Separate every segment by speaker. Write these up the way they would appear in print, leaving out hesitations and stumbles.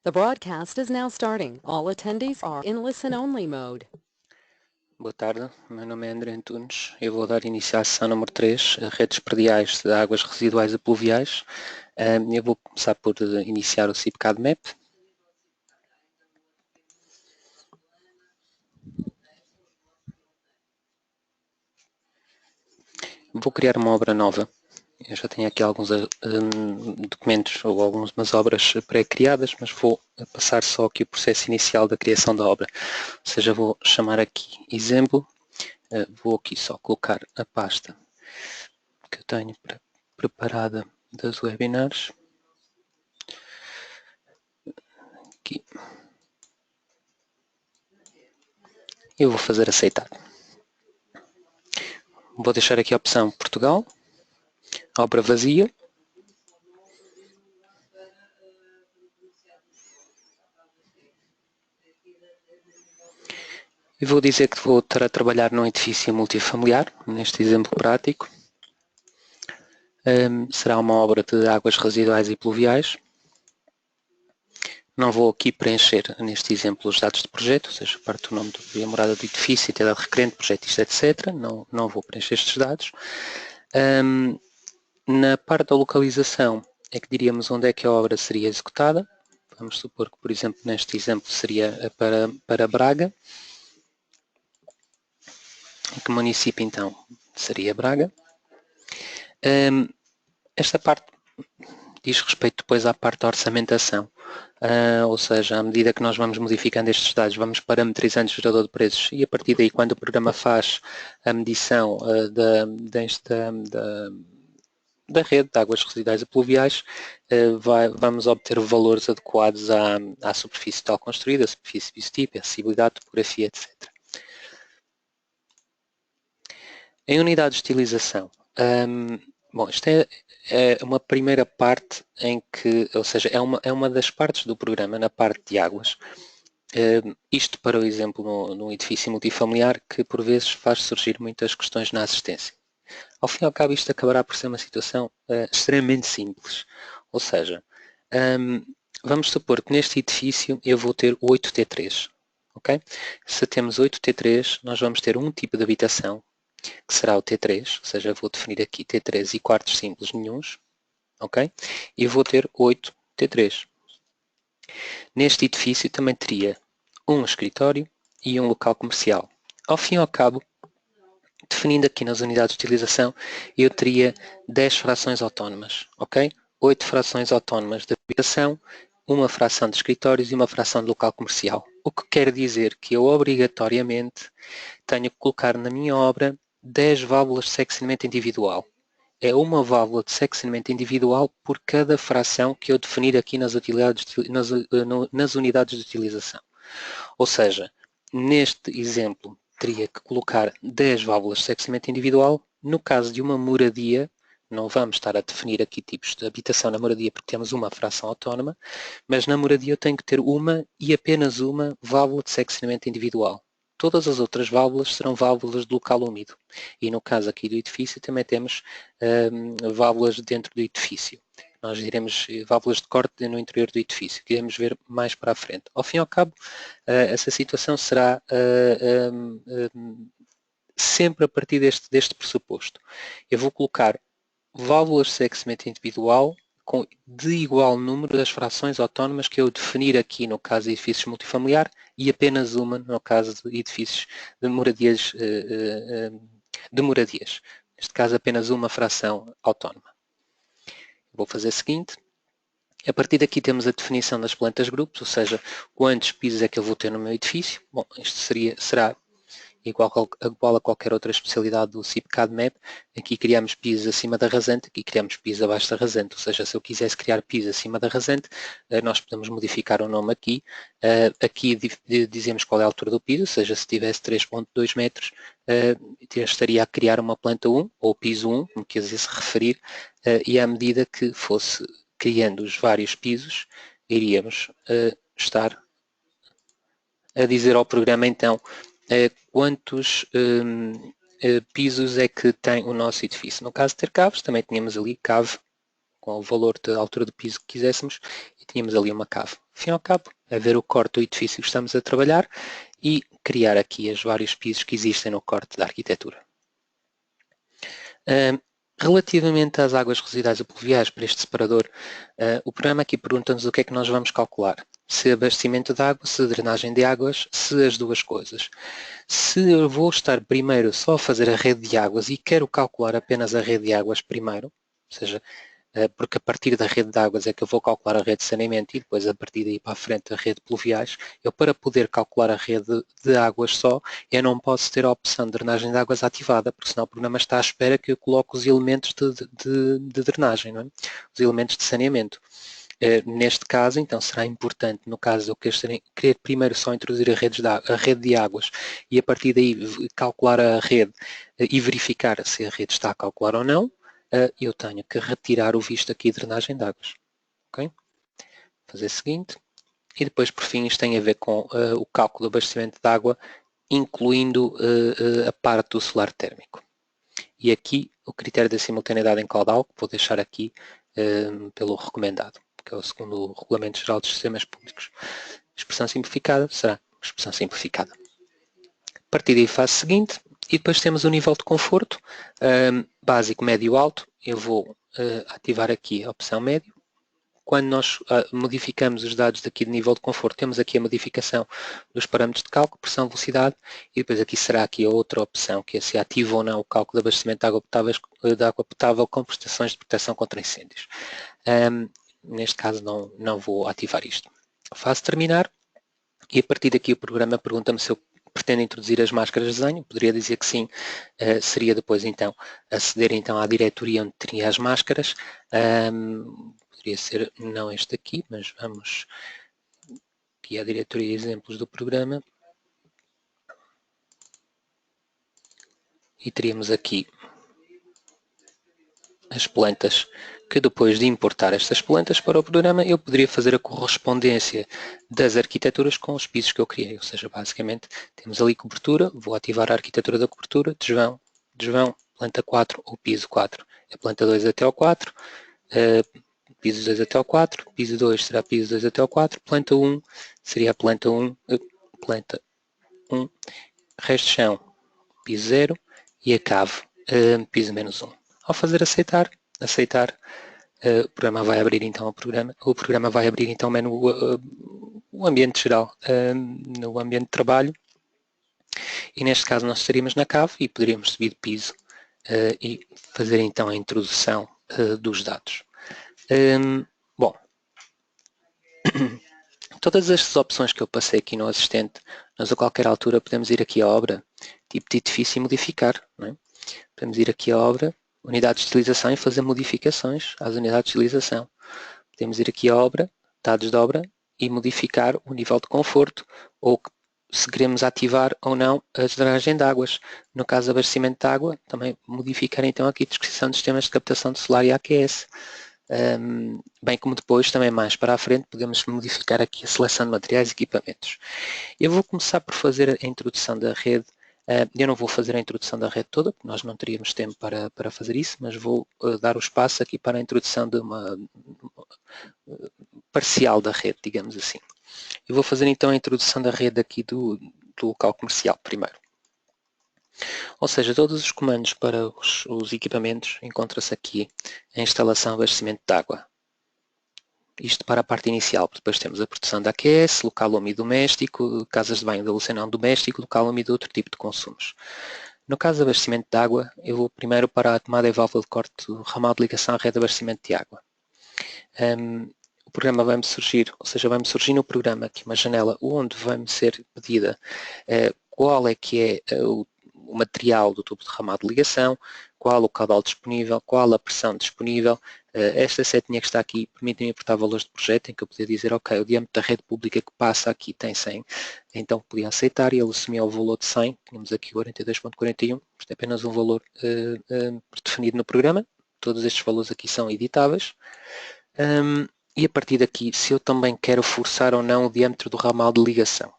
Speaker 1: The broadcast is now starting. All attendees are in listen-only mode.
Speaker 2: Boa tarde, meu nome é André Antunes. Eu vou dar início à sessão número 3, redes prediais de águas residuais e pluviais. Eu vou começar por iniciar o CIPCAD Map. Vou criar uma obra nova. Eu já tenho aqui alguns documentos ou algumas obras pré-criadas, mas vou passar só aqui o processo inicial da criação da obra. Ou seja, vou chamar aqui exemplo. Vou aqui só colocar a pasta que eu tenho preparada das webinars. Aqui. Eu vou fazer aceitar. Vou deixar aqui a opção Portugal, obra vazia. E vou dizer que vou estar a trabalhar num edifício multifamiliar, neste exemplo prático. Será uma obra de águas residuais e pluviais. Não vou aqui preencher, neste exemplo, os dados de projeto, ou seja, parte do nome e a morada do edifício, entidade requerente, projetista, etc. Não vou preencher estes dados. Na parte da localização é que diríamos onde é que a obra seria executada. Vamos supor que, por exemplo, neste exemplo seria para Braga. Que município então seria Braga. Esta parte diz respeito depois à parte da orçamentação, ou seja, à medida que nós vamos modificando estes dados, vamos parametrizando o gerador de preços e a partir daí, quando o programa faz a medição da rede de águas residuais e pluviais, vamos obter valores adequados à superfície total construída, superfície biotipo, acessibilidade, topografia, etc. Em unidades de utilização, bom, isto é uma primeira parte em que, ou seja, é uma das partes do programa, na parte de águas. Isto para o exemplo num edifício multifamiliar que por vezes faz surgir muitas questões na assistência. Ao fim e ao cabo isto acabará por ser uma situação extremamente simples, ou seja, vamos supor que neste edifício eu vou ter 8 T3, ok? Se temos 8 T3, nós vamos ter um tipo de habitação, que será o T3, ou seja, vou definir aqui T3 e quartos simples nenhuns, ok? E vou ter 8 T3. Neste edifício também teria um escritório e um local comercial. Ao fim e ao cabo, definindo aqui nas unidades de utilização, eu teria 10 frações autónomas, ok? 8 frações autónomas de habitação, uma fração de escritórios e uma fração de local comercial. O que quer dizer que eu obrigatoriamente tenho que colocar na minha obra 10 válvulas de seccionamento individual. É uma válvula de seccionamento individual por cada fração que eu definir aqui nas unidades de utilização. Ou seja, neste exemplo, teria que colocar 10 válvulas de seccionamento individual. No caso de uma moradia, não vamos estar a definir aqui tipos de habitação na moradia porque temos uma fração autónoma, mas na moradia eu tenho que ter uma e apenas uma válvula de seccionamento individual. Todas as outras válvulas serão válvulas de local úmido. E no caso aqui do edifício também temos válvulas dentro do edifício. Nós diremos válvulas de corte no interior do edifício, que iremos ver mais para a frente. Ao fim e ao cabo, essa situação será sempre a partir deste pressuposto. Eu vou colocar válvulas de seccionamento individual de igual número das frações autónomas que eu definir aqui no caso de edifícios multifamiliar e apenas uma no caso de edifícios de moradias. Neste caso apenas uma fração autónoma. Vou fazer o seguinte. A partir daqui temos a definição das plantas grupos, ou seja, quantos pisos é que eu vou ter no meu edifício. Bom, isto será igual a qualquer outra especialidade do CIPCAD Map. Aqui criamos pisos acima da rasante, aqui criamos pisos abaixo da rasante, ou seja, se eu quisesse criar pisos acima da rasante, nós podemos modificar o nome aqui. Aqui dizemos qual é a altura do piso, ou seja, se tivesse 3.2 metros, estaria a criar uma planta 1, ou piso 1, como quisesse referir, e à medida que fosse criando os vários pisos, iríamos estar a dizer ao programa então quantos pisos é que tem o nosso edifício. No caso de ter caves, também tínhamos ali cave o valor da altura do piso que quiséssemos e tínhamos ali uma cave. Ao fim e ao cabo, é ver o corte do edifício que estamos a trabalhar e criar aqui os vários pisos que existem no corte da arquitetura. Relativamente às águas residuais e pluviais para este separador, o programa aqui pergunta-nos o que é que nós vamos calcular. Se abastecimento de água, se drenagem de águas, se as duas coisas. Se eu vou estar primeiro só a fazer a rede de águas e quero calcular apenas a rede de águas primeiro, ou seja, porque a partir da rede de águas é que eu vou calcular a rede de saneamento e depois a partir daí para a frente a rede de pluviais, eu para poder calcular a rede de águas só, eu não posso ter a opção de drenagem de águas ativada, porque senão o programa está à espera que eu coloque os elementos de drenagem, não é? Os elementos de saneamento. Neste caso, então, será importante, no caso de eu querer primeiro só introduzir a rede de águas e a partir daí calcular a rede e verificar se a rede está a calcular ou não, eu tenho que retirar o visto aqui de drenagem de águas. Okay? Fazer o seguinte. E depois, por fim, isto tem a ver com o cálculo do abastecimento de água, incluindo a parte do solar térmico. E aqui, o critério da simultaneidade em caudal, que vou deixar aqui pelo recomendado, que é o segundo o Regulamento Geral dos Sistemas Públicos. Expressão simplificada será expressão simplificada. A partir daí, faço o seguinte. E depois temos o nível de conforto, básico, médio, alto. Eu vou ativar aqui a opção médio. Quando nós modificamos os dados daqui de nível de conforto, temos aqui a modificação dos parâmetros de cálculo, pressão, velocidade, e depois aqui será aqui a outra opção, que é se ativa ou não o cálculo de abastecimento de água potável com prestações de proteção contra incêndios. Neste caso não vou ativar isto. Faço terminar, e a partir daqui o programa pergunta-me se eu pretendo introduzir as máscaras de desenho. Poderia dizer que sim, seria depois então aceder então à diretoria onde teria as máscaras. Poderia ser não este aqui, mas vamos aqui à diretoria de exemplos do programa. E teríamos aqui as plantas, que depois de importar estas plantas para o programa, eu poderia fazer a correspondência das arquiteturas com os pisos que eu criei. Ou seja, basicamente, temos ali cobertura, vou ativar a arquitetura da cobertura, desvão, planta 4 ou piso 4. É planta 2 até ao 4, piso 2 até ao 4, piso 2 será piso 2 até ao 4, planta 1 seria a planta 1, resto de chão, piso 0 e a cave, piso menos 1. Ao fazer aceitar, o programa vai abrir então o programa vai abrir então o menu, o ambiente geral, no ambiente de trabalho, e neste caso nós estaríamos na cave e poderíamos subir de piso e fazer então a introdução dos dados. Bom, todas estas opções que eu passei aqui no assistente, nós a qualquer altura podemos ir aqui à obra, tipo de edifício e modificar, não é? Podemos ir aqui à obra, unidades de utilização e fazer modificações às unidades de utilização. Podemos ir aqui à obra, dados de obra e modificar o nível de conforto ou se queremos ativar ou não a drenagem de águas. No caso do abastecimento de água, também modificar então aqui a descrição de sistemas de captação de solar e AQS. Bem como depois, também mais para a frente, podemos modificar aqui a seleção de materiais e equipamentos. Eu vou começar por fazer a introdução da rede. Eu não vou fazer a introdução da rede toda, porque nós não teríamos tempo para fazer isso, mas vou dar o espaço aqui para a introdução de uma parcial da rede, digamos assim. Eu vou fazer então a introdução da rede aqui do local comercial primeiro. Ou seja, todos os comandos para os equipamentos encontram-se aqui a instalação e abastecimento de água. Isto para a parte inicial. Depois temos a produção da AQS, local úmido doméstico, casas de banho de alucinão doméstico, local úmido de outro tipo de consumos. No caso do abastecimento de água, eu vou primeiro para a tomada e válvula de corte do ramal de ligação à rede de abastecimento de água. O programa vai-me surgir, ou seja, vai-me surgir no programa aqui uma janela onde vai-me ser pedida qual é que é o material do tubo de ramal de ligação, qual o caudal disponível, qual a pressão disponível. Esta setinha que está aqui permite-me importar valores de projeto, em que eu podia dizer, ok, o diâmetro da rede pública que passa aqui tem 100, então podia aceitar e ele assumia o valor de 100, tínhamos aqui 42.41, isto é apenas um valor definido no programa, todos estes valores aqui são editáveis. E a partir daqui, se eu também quero forçar ou não o diâmetro do ramal de ligação,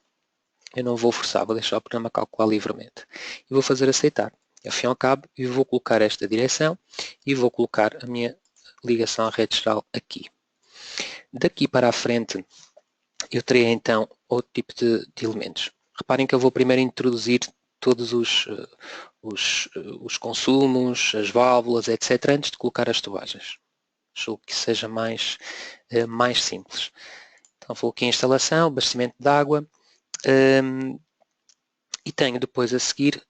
Speaker 2: eu não vou forçar, vou deixar o programa calcular livremente. E vou fazer aceitar. Ao fim e ao cabo, eu vou colocar esta direção e vou colocar a minha ligação à rede geral aqui. Daqui para a frente eu terei então outro tipo de elementos. Reparem que eu vou primeiro introduzir todos os consumos, as válvulas, etc., antes de colocar as tubagens. Julgo que seja mais simples. Então vou aqui em instalação, abastecimento de água, e tenho depois a seguir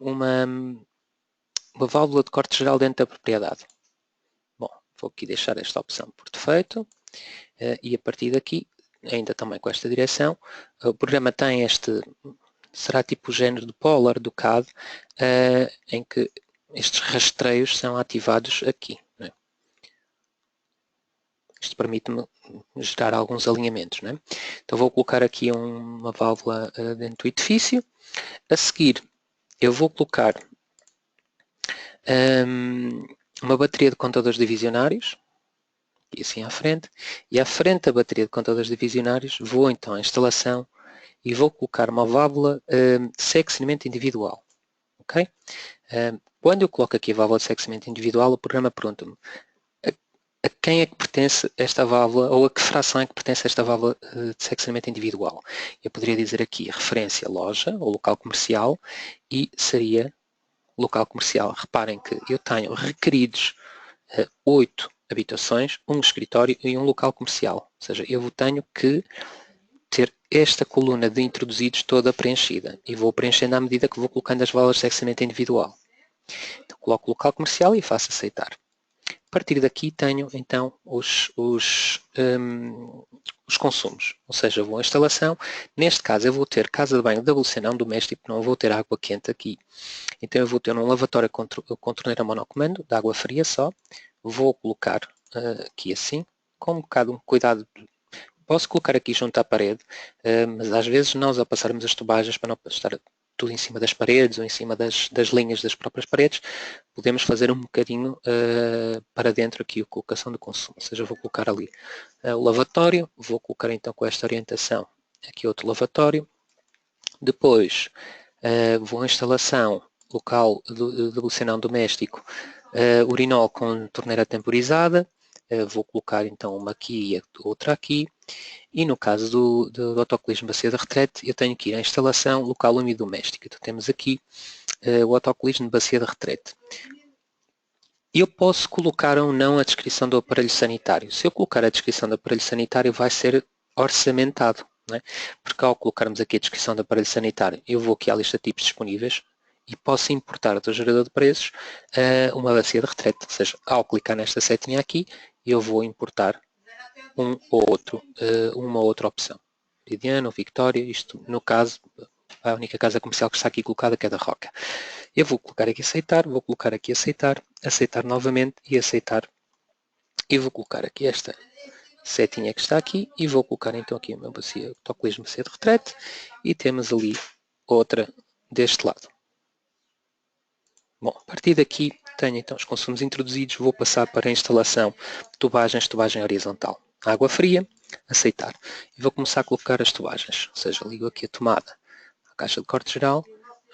Speaker 2: uma válvula de corte geral dentro da propriedade. Bom, vou aqui deixar esta opção por defeito, e a partir daqui, ainda também com esta direção, o programa tem será tipo o género do Polar, do CAD, em que estes rastreios são ativados aqui. Né? Isto permite-me gerar alguns alinhamentos. Né? Então vou colocar aqui uma válvula dentro do edifício. A seguir, eu vou colocar uma bateria de contadores divisionários, e assim à frente, e à frente da bateria de contadores divisionários vou então à instalação e vou colocar uma válvula de seccionamento individual. Okay? Quando eu coloco aqui a válvula de seccionamento individual, o programa pergunta-me a quem é que pertence esta válvula, ou a que fração é que pertence esta válvula de seccionamento individual. Eu poderia dizer aqui referência loja ou local comercial, e seria local comercial. Reparem que eu tenho requeridos 8 habitações, um escritório e um local comercial. Ou seja, eu tenho que ter esta coluna de introduzidos toda preenchida, e vou preenchendo à medida que vou colocando as válvulas de seccionamento individual. Então, coloco o local comercial e faço aceitar. A partir daqui tenho então os consumos, ou seja, vou à instalação. Neste caso eu vou ter casa de banho de WC não doméstico, não vou ter água quente aqui. Então eu vou ter um lavatório com torneira monocomando, de água fria só. Vou colocar aqui assim, com um bocado de cuidado. Posso colocar aqui junto à parede, mas às vezes nós, ao passarmos as tubagens, para não estar tudo em cima das paredes ou em cima das linhas das próprias paredes, podemos fazer um bocadinho para dentro aqui a colocação do consumo. Ou seja, vou colocar ali o lavatório, vou colocar então com esta orientação aqui outro lavatório. Depois vou à instalação local de WC não doméstico, urinol com torneira temporizada. Vou colocar então uma aqui e outra aqui. E no caso do autocolismo bacia de retrete, eu tenho que ir à instalação local úmido doméstico. Então temos aqui o autocolismo de bacia de retrete. Eu posso colocar ou não a descrição do aparelho sanitário. Se eu colocar a descrição do aparelho sanitário, vai ser orçamentado. Não é? Porque ao colocarmos aqui a descrição do aparelho sanitário, eu vou aqui à lista de tipos disponíveis e posso importar do gerador de preços uma bacia de retrete. Ou seja, ao clicar nesta setinha aqui, eu vou importar uma ou outra opção. Meridiano, Victoria, isto no caso, a única casa comercial que está aqui colocada que é da Roca. Eu vou colocar aqui aceitar, vou colocar aqui aceitar, aceitar novamente e aceitar. E vou colocar aqui esta setinha que está aqui e vou colocar então aqui uma bacia, autocolismo bacia de retrete, e temos ali outra deste lado. Bom, a partir daqui tenho então os consumos introduzidos, vou passar para a instalação de tubagem horizontal. Água fria, aceitar. E vou começar a colocar as tubagens, ou seja, ligo aqui a tomada, a caixa de corte geral,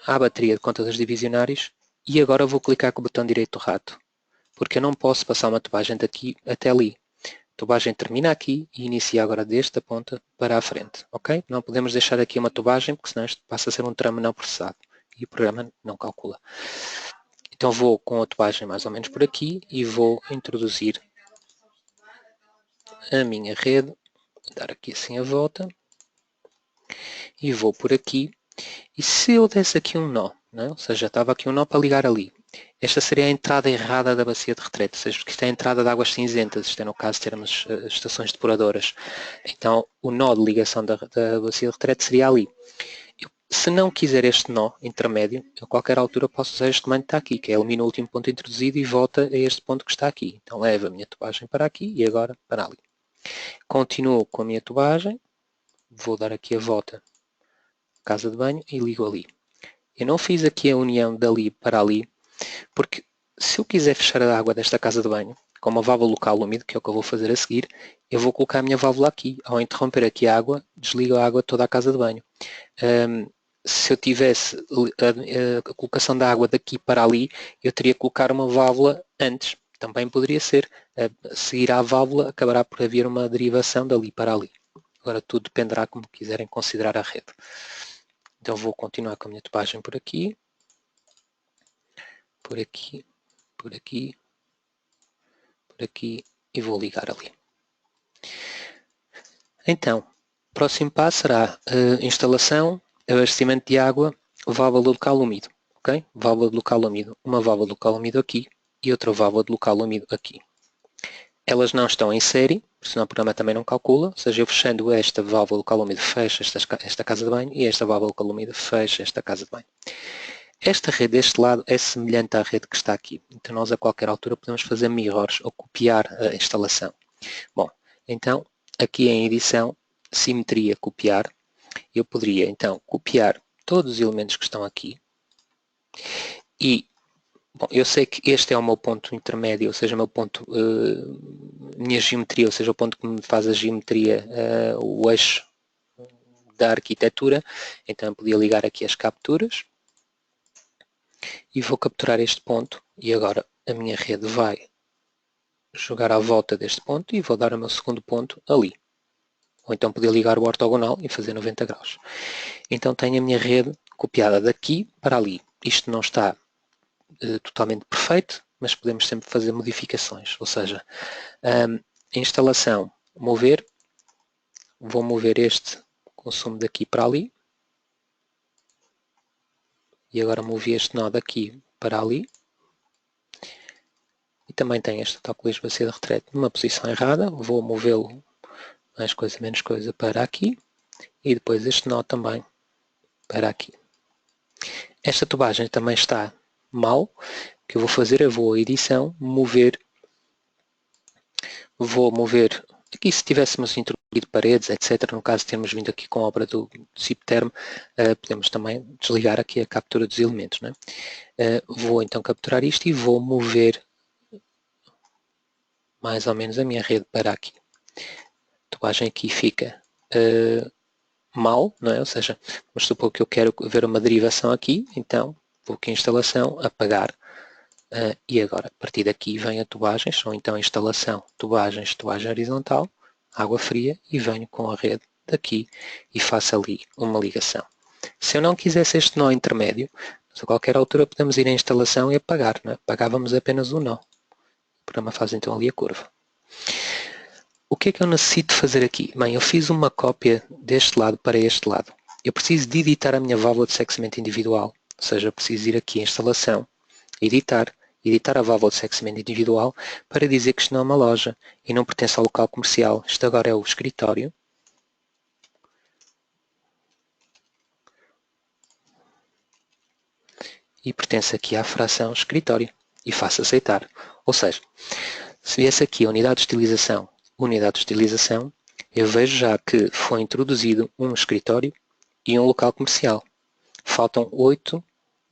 Speaker 2: à bateria de contadores divisionários, e agora vou clicar com o botão direito do rato, porque eu não posso passar uma tubagem daqui até ali. A tubagem termina aqui e inicia agora desta ponta para a frente, ok? Não podemos deixar aqui uma tubagem, porque senão isto passa a ser um tramo não processado e o programa não calcula. Então vou com a tubagem mais ou menos por aqui e vou introduzir a minha rede, dar aqui assim a volta, e vou por aqui. E se eu desse aqui um nó, né? Ou seja, estava aqui um nó para ligar ali, esta seria a entrada errada da bacia de retrete, ou seja, porque isto é a entrada de águas cinzentas, isto é no caso de termos estações depuradoras. Então o nó de ligação da bacia de retrete seria ali. Se não quiser este nó intermédio, a qualquer altura posso usar este comando que está aqui, que é elimina o último ponto introduzido e volta a este ponto que está aqui. Então levo a minha tubagem para aqui e agora para ali. Continuo com a minha tubagem, vou dar aqui a volta à casa de banho e ligo ali. Eu não fiz aqui a união dali para ali, porque se eu quiser fechar a água desta casa de banho, com uma válvula local úmido, que é o que eu vou fazer a seguir, eu vou colocar a minha válvula aqui. Ao interromper aqui a água, desligo a água toda a casa de banho. Se eu tivesse a colocação da água daqui para ali, eu teria que colocar uma válvula antes. Também poderia ser, a seguir à válvula acabará por haver uma derivação dali para ali. Agora tudo dependerá como quiserem considerar a rede. Então vou continuar com a minha tubagem por aqui, por aqui, por aqui, por aqui e vou ligar ali. Então, o próximo passo será instalação, abastecimento de água, válvula local úmido. Okay? Válvula de local úmido, uma válvula de local úmido aqui e outra válvula de local úmido aqui. Elas não estão em série, senão o programa também não calcula, ou seja, eu fechando esta válvula local úmido fecha esta casa de banho e esta válvula local úmido fecha esta casa de banho. Esta rede deste lado é semelhante à rede que está aqui, então nós a qualquer altura podemos fazer mirrors ou copiar a instalação. Bom, então aqui em edição, simetria, copiar, eu poderia então copiar todos os elementos que estão aqui e, bom, eu sei que este é o meu ponto intermédio, ou seja, o meu ponto, minha geometria, ou seja, o ponto que me faz a geometria, o eixo da arquitetura, então eu podia ligar aqui as capturas e vou capturar este ponto e agora a minha rede vai jogar à volta deste ponto e vou dar o meu segundo ponto ali. Ou então poder ligar o ortogonal e fazer 90 graus. Então tenho a minha rede copiada daqui para ali. Isto não está totalmente perfeito, mas podemos sempre fazer modificações. Ou seja, a instalação, mover, vou mover este consumo daqui para ali. E agora movi este nó daqui para ali. E também tenho este autocolismo bacia de retrete numa posição errada. Vou movê-lo mais coisa, menos coisa para aqui. E depois este nó também para aqui. Esta tubagem também está mal. O que eu vou fazer é vou a edição, vou mover, aqui se tivéssemos introduzido paredes, etc, no caso de termos vindo aqui com a obra do Cipterm, podemos também desligar aqui a captura dos elementos. Não é? Vou então capturar isto e vou mover mais ou menos a minha rede para aqui. A tubagem aqui fica mal, não é? Ou seja, vamos supor que eu quero ver uma derivação aqui, então vou aqui em instalação, apagar, e agora a partir daqui vem a tubagens, ou então a instalação, tubagem horizontal, água fria e venho com a rede daqui e faço ali uma ligação. Se eu não quisesse este nó intermédio, a qualquer altura podemos ir à instalação e apagar, não é? Apagávamos apenas o nó. O programa faz então ali a curva. O que é que eu necessito fazer aqui? Bem, eu fiz uma cópia deste lado para este lado. Eu preciso de editar a minha válvula de sexamento individual, ou seja, eu preciso ir aqui em instalação, editar a válvula de sexamento individual para dizer que isto não é uma loja e não pertence ao local comercial. Isto agora é o escritório. E pertence aqui à fração escritório e faço aceitar. Ou seja, se viesse aqui a unidade de utilização, eu vejo já que foi introduzido um escritório e um local comercial. Faltam 8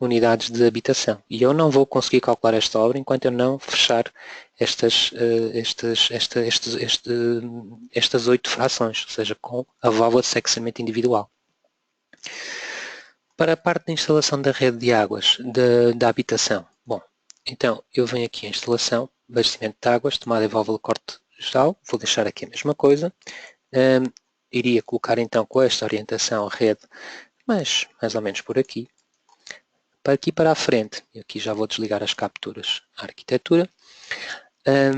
Speaker 2: unidades de habitação. E eu não vou conseguir calcular esta obra enquanto eu não fechar estas 8 frações, ou seja, com a válvula de sexamento individual. Para a parte da instalação da rede de águas da habitação, bom, então eu venho aqui a instalação, abastecimento de águas, tomada e válvula de corte geral, vou deixar aqui a mesma coisa, iria colocar então com esta orientação a rede, mais ou menos por aqui, para aqui para a frente, e aqui já vou desligar as capturas à arquitetura. A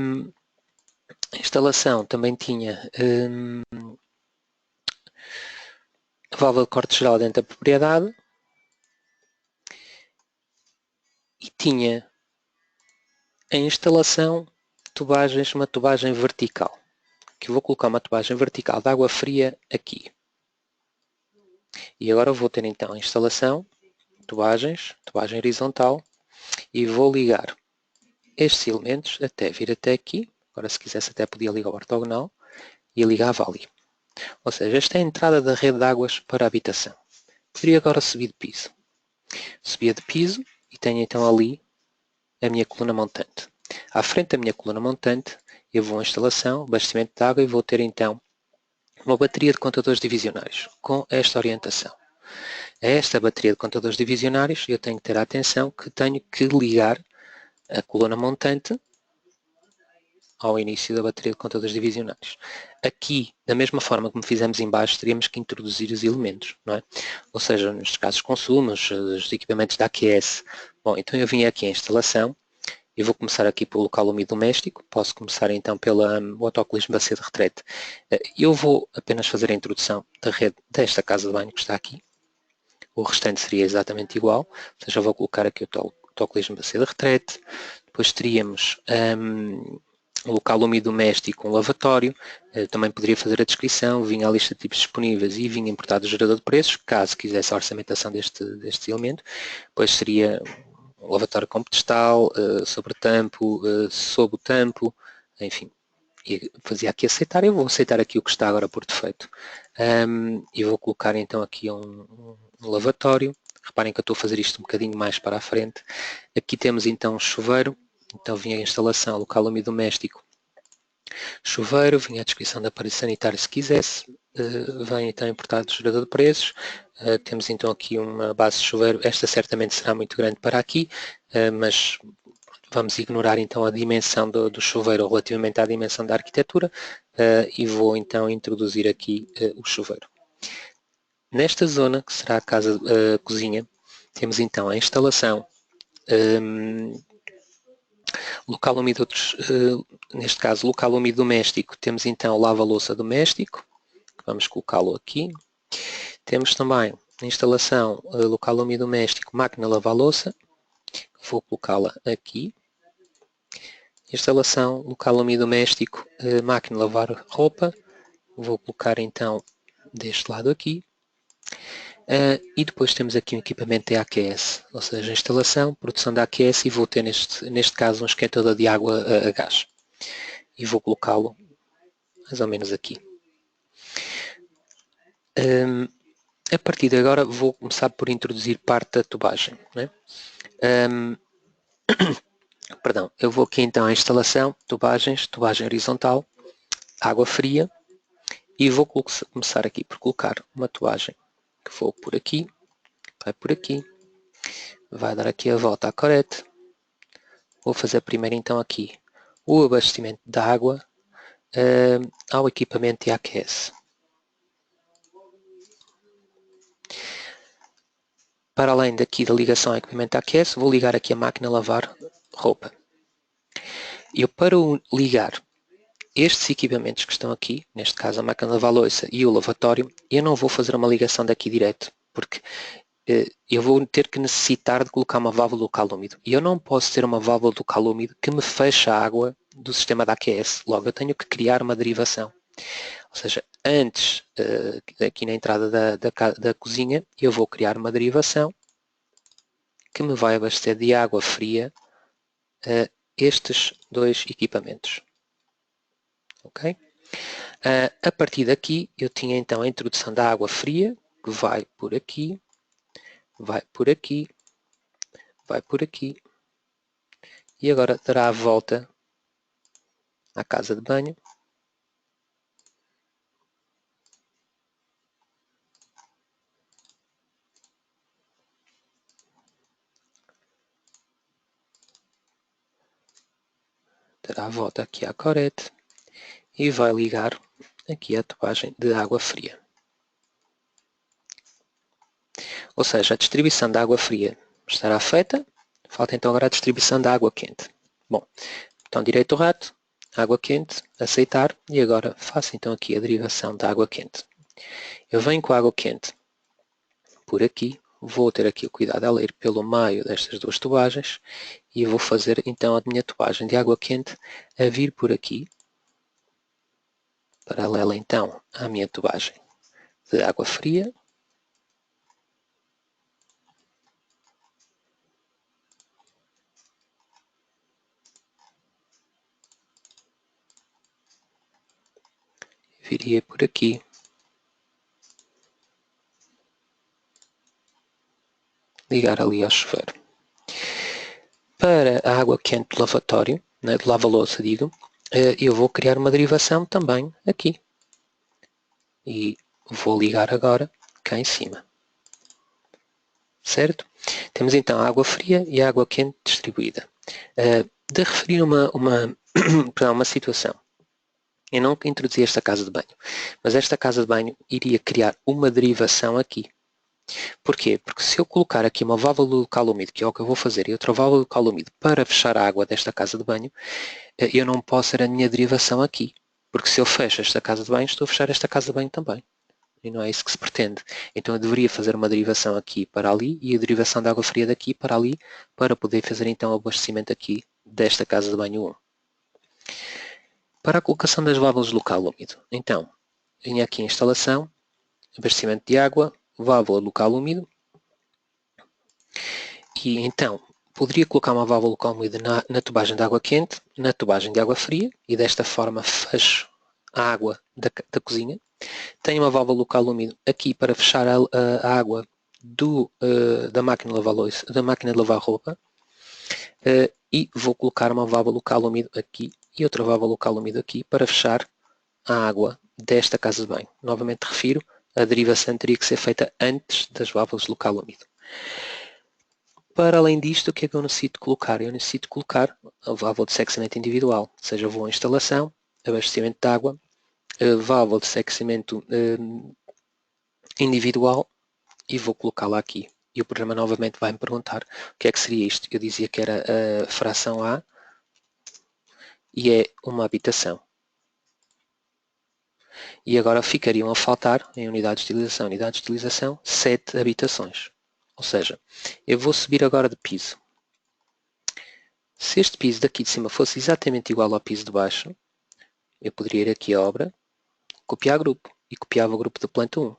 Speaker 2: instalação também tinha a válvula de corte geral dentro da propriedade e tinha a instalação de tubagens, uma tubagem vertical, que eu vou colocar uma tubagem vertical de água fria aqui. E agora vou ter então a instalação, tubagem horizontal, e vou ligar estes elementos até vir até aqui. Agora se quisesse até podia ligar o ortogonal e ligava ali. Ou seja, esta é a entrada da rede de águas para a habitação. Poderia agora subir de piso. Subia de piso e tenho então ali a minha coluna montante. À frente da minha coluna montante eu vou à instalação, abastecimento de água e vou ter então uma bateria de contadores divisionários com esta orientação. A esta bateria de contadores divisionários eu tenho que ter a atenção que tenho que ligar a coluna montante ao início da bateria de contadores divisionais. Aqui, da mesma forma como fizemos em baixo, teríamos que introduzir os elementos, não é? Ou seja, nos casos consumos, os equipamentos da AQS. Bom, então eu vim aqui em instalação e vou começar aqui pelo local úmido doméstico. Posso começar então pelo autocolismo bacia de retrete. Eu vou apenas fazer a introdução da rede desta casa de banho que está aqui. O restante seria exatamente igual, ou seja, eu vou colocar aqui o autocolismo bacia de retrete. Depois teríamos um local úmido doméstico, um lavatório. Também poderia fazer a descrição, vinha a lista de tipos disponíveis e vinha importado o gerador de preços, caso quisesse a orçamentação deste elemento. Depois seria um lavatório com pedestal, sobre tampo, sob o tampo, enfim. E fazia aqui aceitar, eu vou aceitar aqui o que está agora por defeito. E vou colocar então aqui um lavatório. Reparem que eu estou a fazer isto um bocadinho mais para a frente. Aqui temos então um chuveiro. Então vinha a instalação, local úmido doméstico, chuveiro, vinha a descrição da parede sanitária se quisesse, vem então importado o gerador de preços, temos então aqui uma base de chuveiro, esta certamente será muito grande para aqui, mas vamos ignorar então a dimensão do chuveiro relativamente à dimensão da arquitetura e vou então introduzir aqui o chuveiro. Nesta zona, que será a cozinha, temos então a instalação, local úmido, neste caso local úmido doméstico, temos então lava-louça doméstico, vamos colocá-lo aqui. Temos também a instalação local úmido doméstico, máquina lavar-louça, vou colocá-la aqui. Instalação local úmido doméstico, máquina lavar roupa, vou colocar então deste lado aqui. E depois temos aqui um equipamento de AQS, ou seja, instalação, produção de AQS e vou ter neste caso um esquentador de água a gás. E vou colocá-lo mais ou menos aqui. A partir de agora vou começar por introduzir parte da tubagem. Né? Perdão, eu vou aqui então à instalação, tubagens, tubagem horizontal, água fria e vou começar aqui por colocar uma tubagem que vou por aqui, vai por aqui, vai dar aqui a volta à correte. Vou fazer primeiro então aqui o abastecimento da água ao equipamento de AQS. Para além daqui da ligação ao equipamento AQS, vou ligar aqui a máquina lavar roupa. Eu para ligar estes equipamentos que estão aqui, neste caso a máquina de lavar louça e o lavatório, eu não vou fazer uma ligação daqui direto, porque eu vou ter que necessitar de colocar uma válvula local úmido. E eu não posso ter uma válvula local úmido que me feche a água do sistema da AQS. Logo, eu tenho que criar uma derivação. Ou seja, antes, aqui na entrada da cozinha, eu vou criar uma derivação que me vai abastecer de água fria estes dois equipamentos. Ok? A partir daqui, eu tinha então a introdução da água fria, que vai por aqui, vai por aqui, vai por aqui, e agora dará a volta à casa de banho. Dará a volta aqui à correte e vai ligar aqui a tubagem de água fria. Ou seja, a distribuição da água fria estará feita, falta então agora a distribuição da água quente. Bom, então direito o rato, água quente, aceitar, e agora faço então aqui a derivação da água quente. Eu venho com a água quente por aqui, vou ter aqui o cuidado a ir pelo meio destas duas tubagens e vou fazer então a minha tubagem de água quente a vir por aqui, paralela então à minha tubagem de água fria. Viria por aqui. Ligar ali ao chuveiro. Para a água quente do lavatório, né, de lava-louça digo, eu vou criar uma derivação também aqui. E vou ligar agora cá em cima. Certo? Temos então a água fria e a água quente distribuída. De referir uma Para uma situação. Eu não introduzi esta casa de banho, mas esta casa de banho iria criar uma derivação aqui. Porquê? Porque se eu colocar aqui uma válvula local úmido, que é o que eu vou fazer, e outra válvula local úmido para fechar a água desta casa de banho, eu não posso ter a minha derivação aqui. Porque se eu fecho esta casa de banho, estou a fechar esta casa de banho também. E não é isso que se pretende. Então eu deveria fazer uma derivação aqui para ali e a derivação de água fria daqui para ali, para poder fazer então o abastecimento aqui desta casa de banho 1. Para a colocação das válvulas local úmido, então, venho aqui em instalação, abastecimento de água, válvula local úmido, e então poderia colocar uma válvula local úmida na tubagem de água quente, na tubagem de água fria, e desta forma fecho a água da cozinha. Tenho uma válvula local úmido aqui para fechar a água da máquina de lavar roupa, e vou colocar uma válvula local úmido aqui e outra válvula local úmido aqui para fechar a água desta casa de banho. Novamente refiro, a derivação teria que ser feita antes das válvulas local úmido. Para além disto, o que é que eu necessito colocar? Eu necessito colocar a válvula de seccionamento individual, ou seja, vou à instalação, abastecimento de água, válvula de seccionamento individual e vou colocá-la aqui. E o programa novamente vai me perguntar o que é que seria isto. Eu dizia que era a fração A e é uma habitação. E agora ficariam a faltar, em unidades de utilização, 7 habitações. Ou seja, eu vou subir agora de piso. Se este piso daqui de cima fosse exatamente igual ao piso de baixo, eu poderia ir aqui à obra, copiar grupo, e copiava o grupo da planta 1.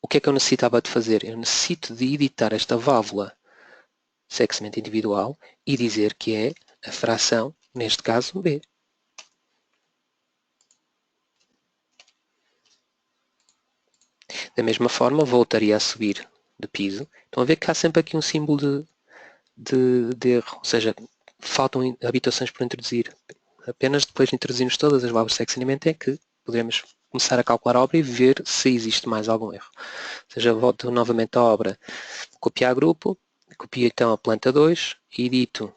Speaker 2: O que é que eu necessitava de fazer? Eu necessito de editar esta válvula de seccionamento individual e dizer que é a fração, neste caso, B. Da mesma forma, voltaria a subir de piso. Estão a ver que há sempre aqui um símbolo de erro, ou seja, faltam habitações por introduzir. Apenas depois de introduzirmos todas as válvulas de seccionamento é que poderemos começar a calcular a obra e ver se existe mais algum erro. Ou seja, volto novamente à obra, copiar grupo, copio então a planta 2, edito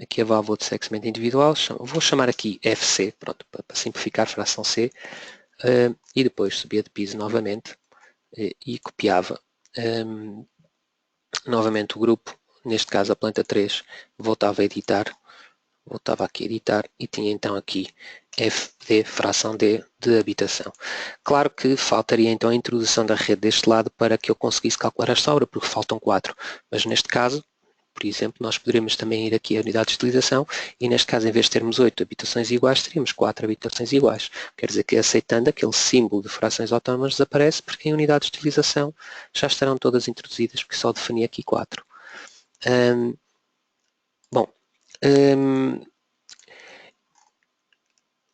Speaker 2: aqui a válvula de seccionamento individual, vou chamar aqui FC, pronto, para simplificar, fração C, e depois subia de piso novamente e copiava novamente o grupo, neste caso a planta 3, voltava a editar, voltava aqui a editar e tinha então aqui FD, fração D, de habitação. Claro que faltaria então a introdução da rede deste lado para que eu conseguisse calcular esta obra, porque faltam 4, mas neste caso, por exemplo, nós poderíamos também ir aqui a unidades de utilização e neste caso, em vez de termos 8 habitações iguais, teríamos 4 habitações iguais. Quer dizer que aceitando aquele símbolo de frações autónomas desaparece, porque em unidades de utilização já estarão todas introduzidas, porque só defini aqui 4.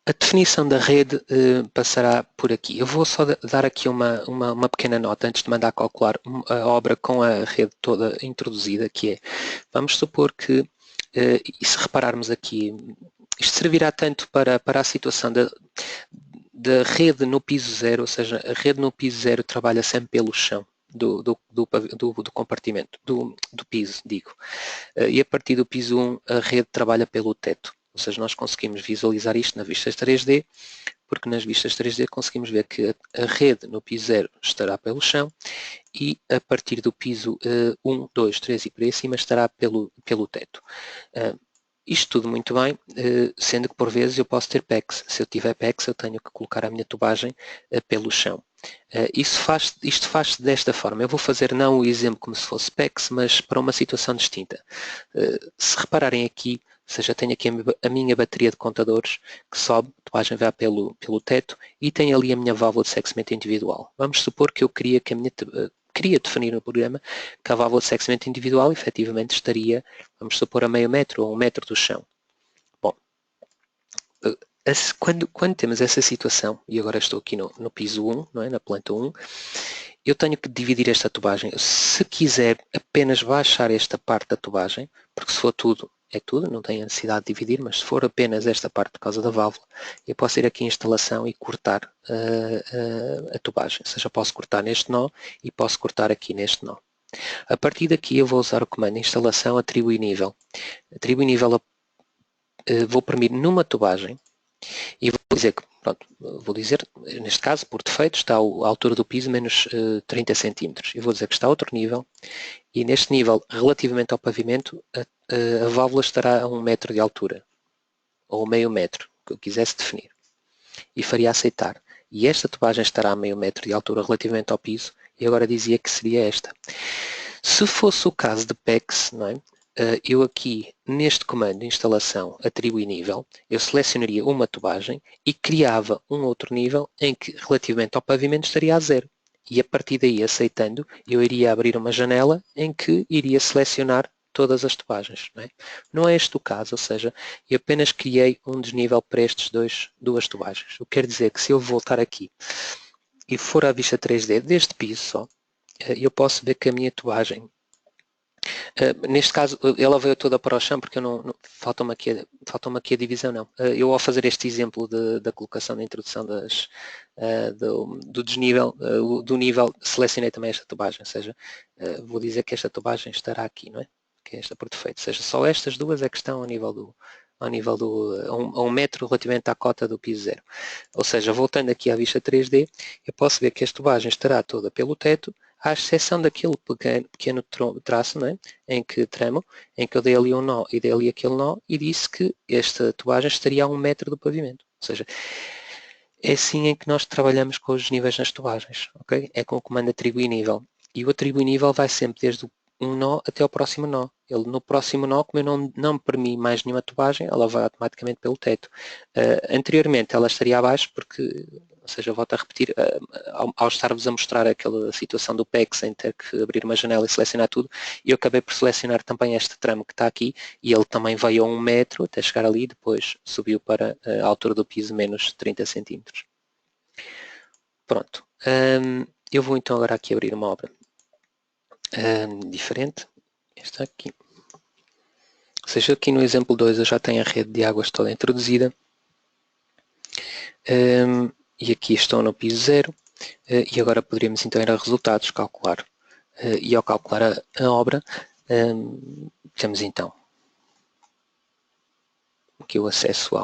Speaker 2: A definição da rede passará por aqui. Eu vou só dar aqui uma pequena nota antes de mandar calcular a obra com a rede toda introduzida, que é, vamos supor que, e se repararmos aqui, isto servirá tanto para a situação da rede no piso 0, ou seja, a rede no piso 0 trabalha sempre pelo chão do compartimento, do piso, digo. E a partir do piso 1, a rede trabalha pelo teto. Ou seja, nós conseguimos visualizar isto na vista 3D, porque nas vistas 3D conseguimos ver que a rede no piso 0 estará pelo chão e a partir do piso 1, 2, 3 e por aí acima estará pelo teto. Isto tudo muito bem, sendo que por vezes eu posso ter PEX. Se eu tiver PEX, eu tenho que colocar a minha tubagem pelo chão. Isto faz-se desta forma. Eu vou fazer não o exemplo como se fosse PEX, mas para uma situação distinta. Se repararem aqui, ou seja, tenho aqui a minha bateria de contadores que sobe, a tubagem vai pelo teto e tenho ali a minha válvula de seccionamento individual. Vamos supor que eu queria definir no programa que a válvula de seccionamento individual efetivamente estaria, vamos supor, a meio metro ou 1 metro do chão. Bom, quando temos essa situação, e agora estou aqui no piso 1, não é? Na planta 1, eu tenho que dividir esta tubagem. Se quiser apenas baixar esta parte da tubagem, porque se for tudo, é tudo, não tenho a necessidade de dividir, mas se for apenas esta parte por causa da válvula, eu posso ir aqui em instalação e cortar a tubagem. Ou seja, posso cortar neste nó e posso cortar aqui neste nó. A partir daqui eu vou usar o comando instalação atribuir nível. Atribuir nível vou permitir numa tubagem e vou dizer que, pronto, vou dizer, neste caso, por defeito, está a altura do piso menos 30 cm. Eu vou dizer que está a outro nível e neste nível, relativamente ao pavimento, a válvula estará a 1 metro de altura ou meio metro, que eu quisesse definir. E faria aceitar. E esta tubagem estará a meio metro de altura relativamente ao piso e agora dizia que seria esta. Se fosse o caso de PEX, não é? Eu aqui, neste comando de instalação atribuir nível, eu selecionaria uma tubagem e criava um outro nível em que, relativamente ao pavimento, estaria a 0. E a partir daí, aceitando, eu iria abrir uma janela em que iria selecionar todas as tubagens. Não é este o caso, ou seja, eu apenas criei um desnível para estas duas tubagens. O que quer dizer que se eu voltar aqui e for à vista 3D deste piso só, eu posso ver que a minha tubagem, neste caso, ela veio toda para o chão porque eu falta-me aqui a divisão, não. Eu ao fazer este exemplo da colocação da introdução do desnível, do nível, selecionei também esta tubagem, ou seja, vou dizer que esta tubagem estará aqui, não é? Que é esta por defeito, ou seja, só estas duas é que estão ao nível a 1 metro relativamente à cota do piso 0. Ou seja, voltando aqui à vista 3D, eu posso ver que esta tubagem estará toda pelo teto, à exceção daquele pequeno traço, não é? Em que eu dei ali um nó e dei ali aquele nó e disse que esta tubagem estaria a 1 metro do pavimento. Ou seja, é assim em que nós trabalhamos com os níveis nas tubagens, ok? É com o comando atribuir nível. E o atribuir nível vai sempre desde um nó até ao próximo nó. Ele no próximo nó, como eu não me permite mais nenhuma tubagem, ela vai automaticamente pelo teto. Anteriormente ela estaria abaixo porque, ou seja, eu volto a repetir, ao estar-vos a mostrar aquela situação do PEX em ter que abrir uma janela e selecionar tudo, eu acabei por selecionar também este tramo que está aqui e ele também veio a 1 metro até chegar ali e depois subiu para a altura do piso menos 30 cm. Pronto. Eu vou então agora aqui abrir uma obra diferente. Esta aqui. Ou seja, aqui no exemplo 2 eu já tenho a rede de águas toda introduzida. E aqui estou no piso 0. E agora poderíamos então ir a resultados, calcular. E ao calcular a obra, temos então aqui o acesso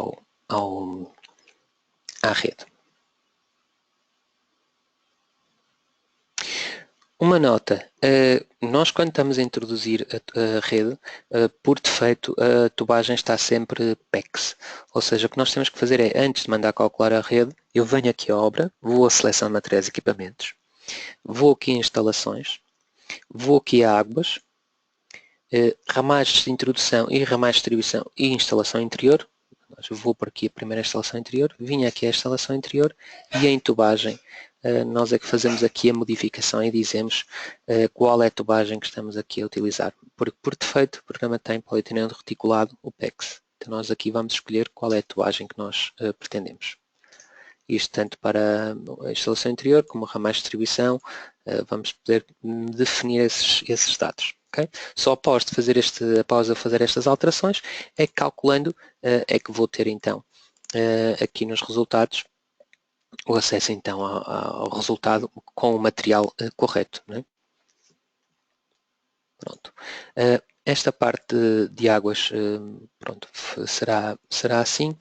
Speaker 2: à rede. Uma nota, nós quando estamos a introduzir a rede, por defeito a tubagem está sempre PEX, ou seja, o que nós temos que fazer é, antes de mandar calcular a rede, eu venho aqui à obra, vou à seleção de materiais e equipamentos, vou aqui em instalações, vou aqui a águas, ramais de introdução e ramais de distribuição e instalação interior, vou por aqui a primeira instalação interior, vim aqui a instalação interior e em tubagem, nós é que fazemos aqui a modificação e dizemos qual é a tubagem que estamos aqui a utilizar. Porque por defeito o programa tem polietileno reticulado, o PEX. Então nós aqui vamos escolher qual é a tubagem que nós pretendemos. Isto tanto para a instalação interior como ramais de distribuição, vamos poder definir esses dados. Okay? Só após fazer estas alterações, é que calculando, é que vou ter então aqui nos resultados o acesso então ao resultado com o material correto. Não é? Pronto. Esta parte de águas pronto, será assim.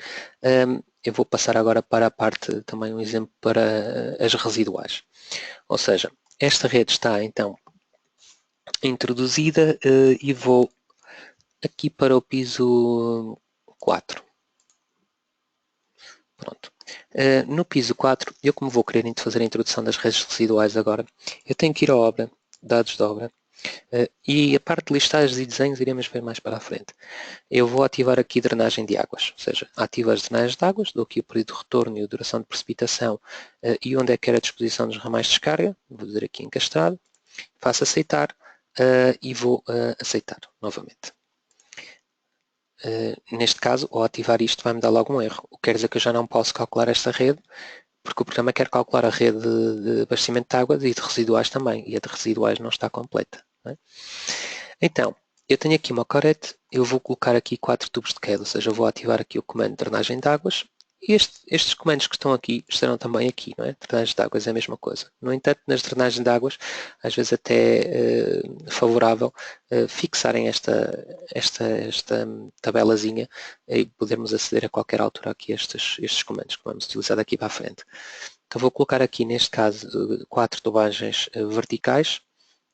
Speaker 2: Eu vou passar agora para a parte, também um exemplo para as residuais. Ou seja, esta rede está então introduzida e vou aqui para o piso 4. Pronto. No piso 4, eu como vou querer fazer a introdução das redes residuais agora, eu tenho que ir à obra, dados de obra, e a parte de listagens e desenhos iremos ver mais para a frente. Eu vou ativar aqui drenagem de águas, ou seja, ativo as drenagens de águas, dou aqui o período de retorno e a duração de precipitação e onde é que era a disposição dos ramais de descarga, vou dizer aqui encastrado, faço aceitar e vou aceitar novamente. Neste caso, ao ativar isto vai-me dar logo um erro, o que quer dizer que eu já não posso calcular esta rede, porque o programa quer calcular a rede de abastecimento de água e de residuais também, e a de residuais não está completa. Não é? Então, eu tenho aqui uma corete, eu vou colocar aqui 4 tubos de queda, ou seja, eu vou ativar aqui o comando de drenagem de águas estes comandos que estão aqui estarão também aqui, não é? Drenagens de águas é a mesma coisa. No entanto, nas drenagens de águas, às vezes até favorável fixarem esta tabelazinha e podermos aceder a qualquer altura aqui a estes comandos que vamos utilizar daqui para a frente. Então vou colocar aqui, neste caso, 4 tubagens verticais,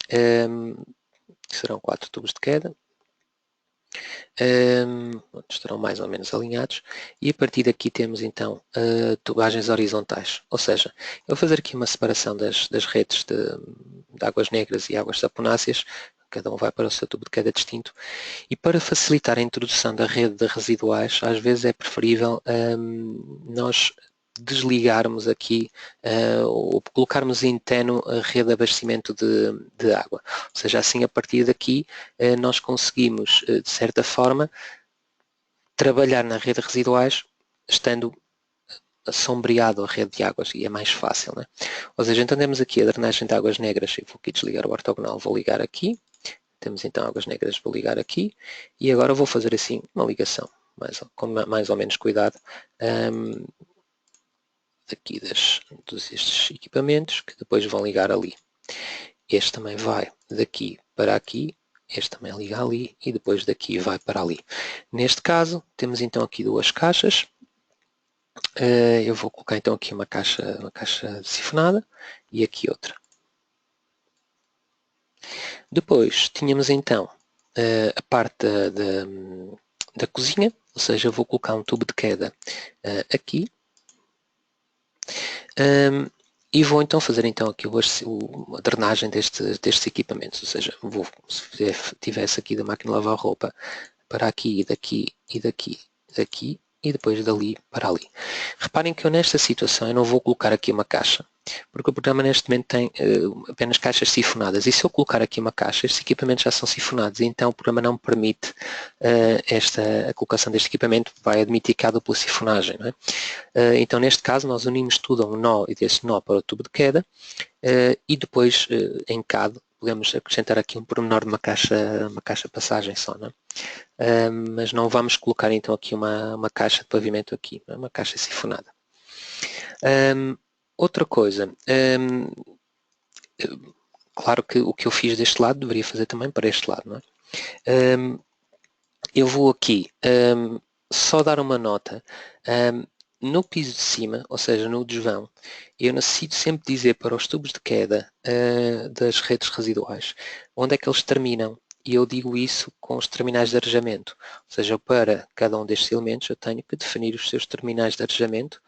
Speaker 2: que serão 4 tubos de queda. Estarão mais ou menos alinhados, e a partir daqui temos então tubagens horizontais, ou seja, eu vou fazer aqui uma separação das redes de águas negras e águas saponáceas, cada um vai para o seu tubo de queda distinto, e para facilitar a introdução da rede de residuais, às vezes é preferível nós desligarmos aqui ou colocarmos em ténue a rede de abastecimento de água. Ou seja, assim a partir daqui nós conseguimos, de certa forma, trabalhar na rede de residuais estando assombreado a rede de águas, e é mais fácil, né? Ou seja, então temos aqui a drenagem de águas negras, eu vou aqui desligar o ortogonal, vou ligar aqui, temos então águas negras, vou ligar aqui, e agora vou fazer assim uma ligação, com mais ou menos cuidado, aqui destes equipamentos, que depois vão ligar ali. Este também vai daqui para aqui, este também liga ali, e depois daqui vai para ali. Neste caso, temos então aqui duas caixas. Eu vou colocar então aqui uma caixa sifonada e aqui outra. Depois tínhamos então a parte da cozinha, ou seja, eu vou colocar um tubo de queda aqui. E vou então fazer então aqui a drenagem destes equipamentos, ou seja, se tivesse aqui da máquina de lavar roupa para aqui, daqui e daqui, daqui e depois dali para ali. Reparem que eu nesta situação eu não vou colocar aqui uma caixa, porque o programa neste momento tem apenas caixas sifonadas, e se eu colocar aqui uma caixa, estes equipamentos já são sifonados, e então o programa não permite a colocação deste equipamento, vai admitir que há dupla sifonagem, não é? Então neste caso nós unimos tudo a um nó, e desse nó para o tubo de queda, e depois em CAD podemos acrescentar aqui um pormenor de uma caixa passagem só, não é? Mas não vamos colocar então aqui uma caixa de pavimento aqui, uma caixa sifonada. Outra coisa, claro que o que eu fiz deste lado deveria fazer também para este lado, não é? Eu vou aqui só dar uma nota. No piso de cima, ou seja, no desvão, eu necessito sempre dizer para os tubos de queda das redes residuais onde é que eles terminam, e eu digo isso com os terminais de arejamento. Ou seja, para cada um destes elementos eu tenho que definir os seus terminais de arejamento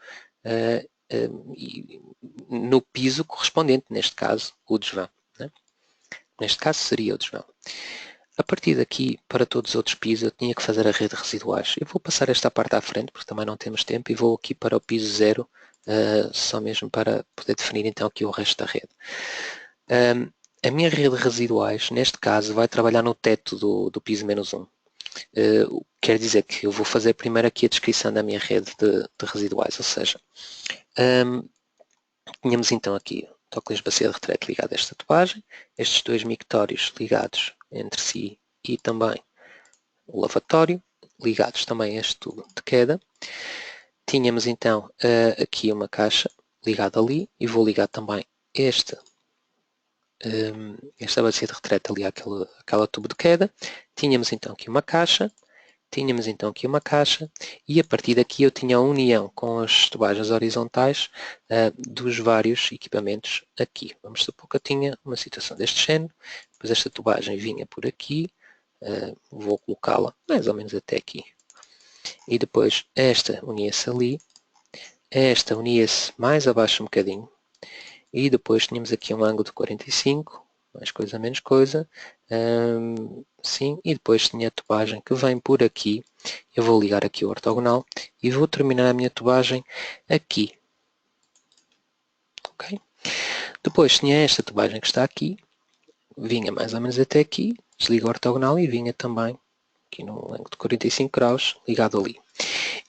Speaker 2: no piso correspondente, neste caso o desvão, né? Neste caso seria o desvão. A partir daqui, para todos os outros pisos, eu tinha que fazer a rede de residuais. Eu vou passar esta parte à frente, porque também não temos tempo, e vou aqui para o piso 0, só mesmo para poder definir então aqui o resto da rede. A minha rede de residuais, neste caso, vai trabalhar no teto do piso -1. Quer dizer que eu vou fazer primeiro aqui a descrição da minha rede de residuais, ou seja, tínhamos então aqui o tóclis bacia de retrete ligado a esta tubagem, estes dois mictórios ligados entre si e também o lavatório, ligados também a este tubo de queda. Tínhamos então aqui uma caixa ligada ali, e vou ligar também esta bacia de retrete ali àquela tubo de queda. Tínhamos então aqui uma caixa, e a partir daqui eu tinha a união com as tubagens horizontais dos vários equipamentos aqui. Vamos supor que eu tinha uma situação deste género, depois esta tubagem vinha por aqui, vou colocá-la mais ou menos até aqui, e depois esta unia-se ali, esta unia-se mais abaixo um bocadinho, e depois tínhamos aqui um ângulo de 45, mais coisa, menos coisa, sim, e depois tinha a tubagem que vem por aqui. Eu vou ligar aqui o ortogonal e vou terminar a minha tubagem aqui. Ok? Depois tinha esta tubagem que está aqui, vinha mais ou menos até aqui, desligo o ortogonal e vinha também aqui no ângulo de 45 graus, ligado ali.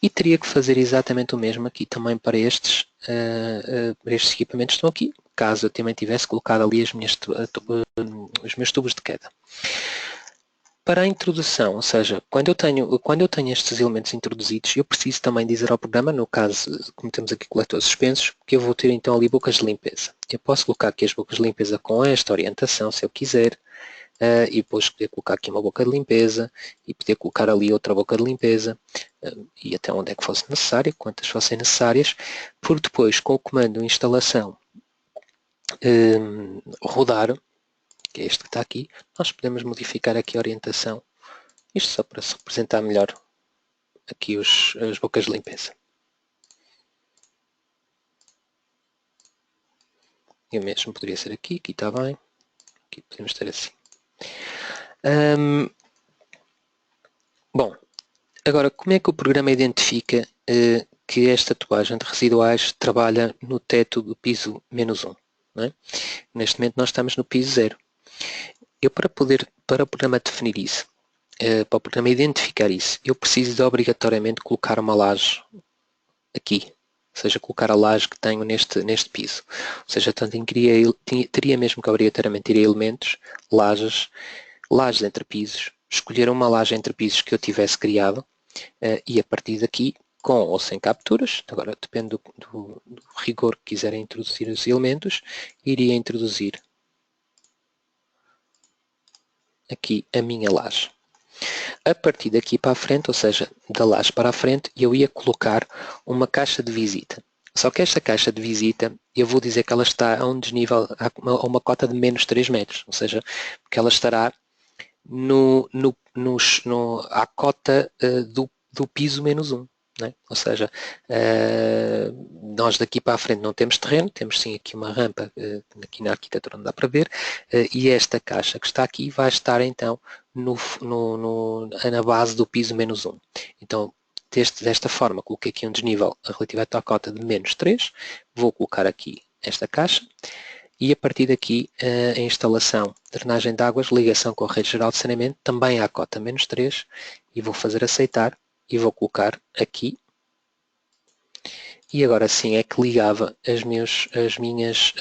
Speaker 2: E teria que fazer exatamente o mesmo aqui também para estes equipamentos que estão aqui, caso eu também tivesse colocado ali os meus tubos de queda. para a introdução, ou seja, quando eu tenho estes elementos introduzidos, eu preciso também dizer ao programa, no caso, como temos aqui coletores suspensos, que eu vou ter então ali bocas de limpeza. Eu posso colocar aqui as bocas de limpeza com esta orientação, se eu quiser, e depois poder colocar aqui uma boca de limpeza e poder colocar ali outra boca de limpeza e até onde é que fosse necessário, quantas fossem necessárias, por depois com o comando instalação rodar, que é este que está aqui, nós podemos modificar aqui a orientação, isto só para se representar melhor aqui as bocas de limpeza. Eu mesmo poderia ser aqui está bem, aqui podemos ter assim. Bom, agora como é que o programa identifica que esta tubagem de residuais trabalha no teto do piso -1? Não é? Neste momento nós estamos no piso 0. Eu para o programa definir isso, para o programa identificar isso, eu preciso de obrigatoriamente colocar uma laje aqui, ou seja, colocar a laje que tenho neste piso. Ou seja, tanto teria mesmo que obrigatoriamente ir a elementos, lajes entre pisos, escolher uma laje entre pisos que eu tivesse criado e a partir daqui, com ou sem capturas, agora depende do rigor que quiserem introduzir os elementos, iria introduzir aqui a minha laje. A partir daqui para a frente, ou seja, da laje para a frente, eu ia colocar uma caixa de visita. Só que esta caixa de visita, eu vou dizer que ela está a um desnível, a uma cota de -3 metros, ou seja, porque ela estará à cota do piso -1. Né? Ou seja, nós daqui para a frente não temos terreno, temos sim aqui uma rampa, aqui na arquitetura não dá para ver, e esta caixa que está aqui vai estar então na base do piso -1. Então, desta forma, coloquei aqui um desnível relativo à cota de -3, vou colocar aqui esta caixa, e a partir daqui a instalação de drenagem de águas, ligação com a rede geral de saneamento, também à cota -3, e vou fazer aceitar e vou colocar aqui. E agora sim é que ligava as minhas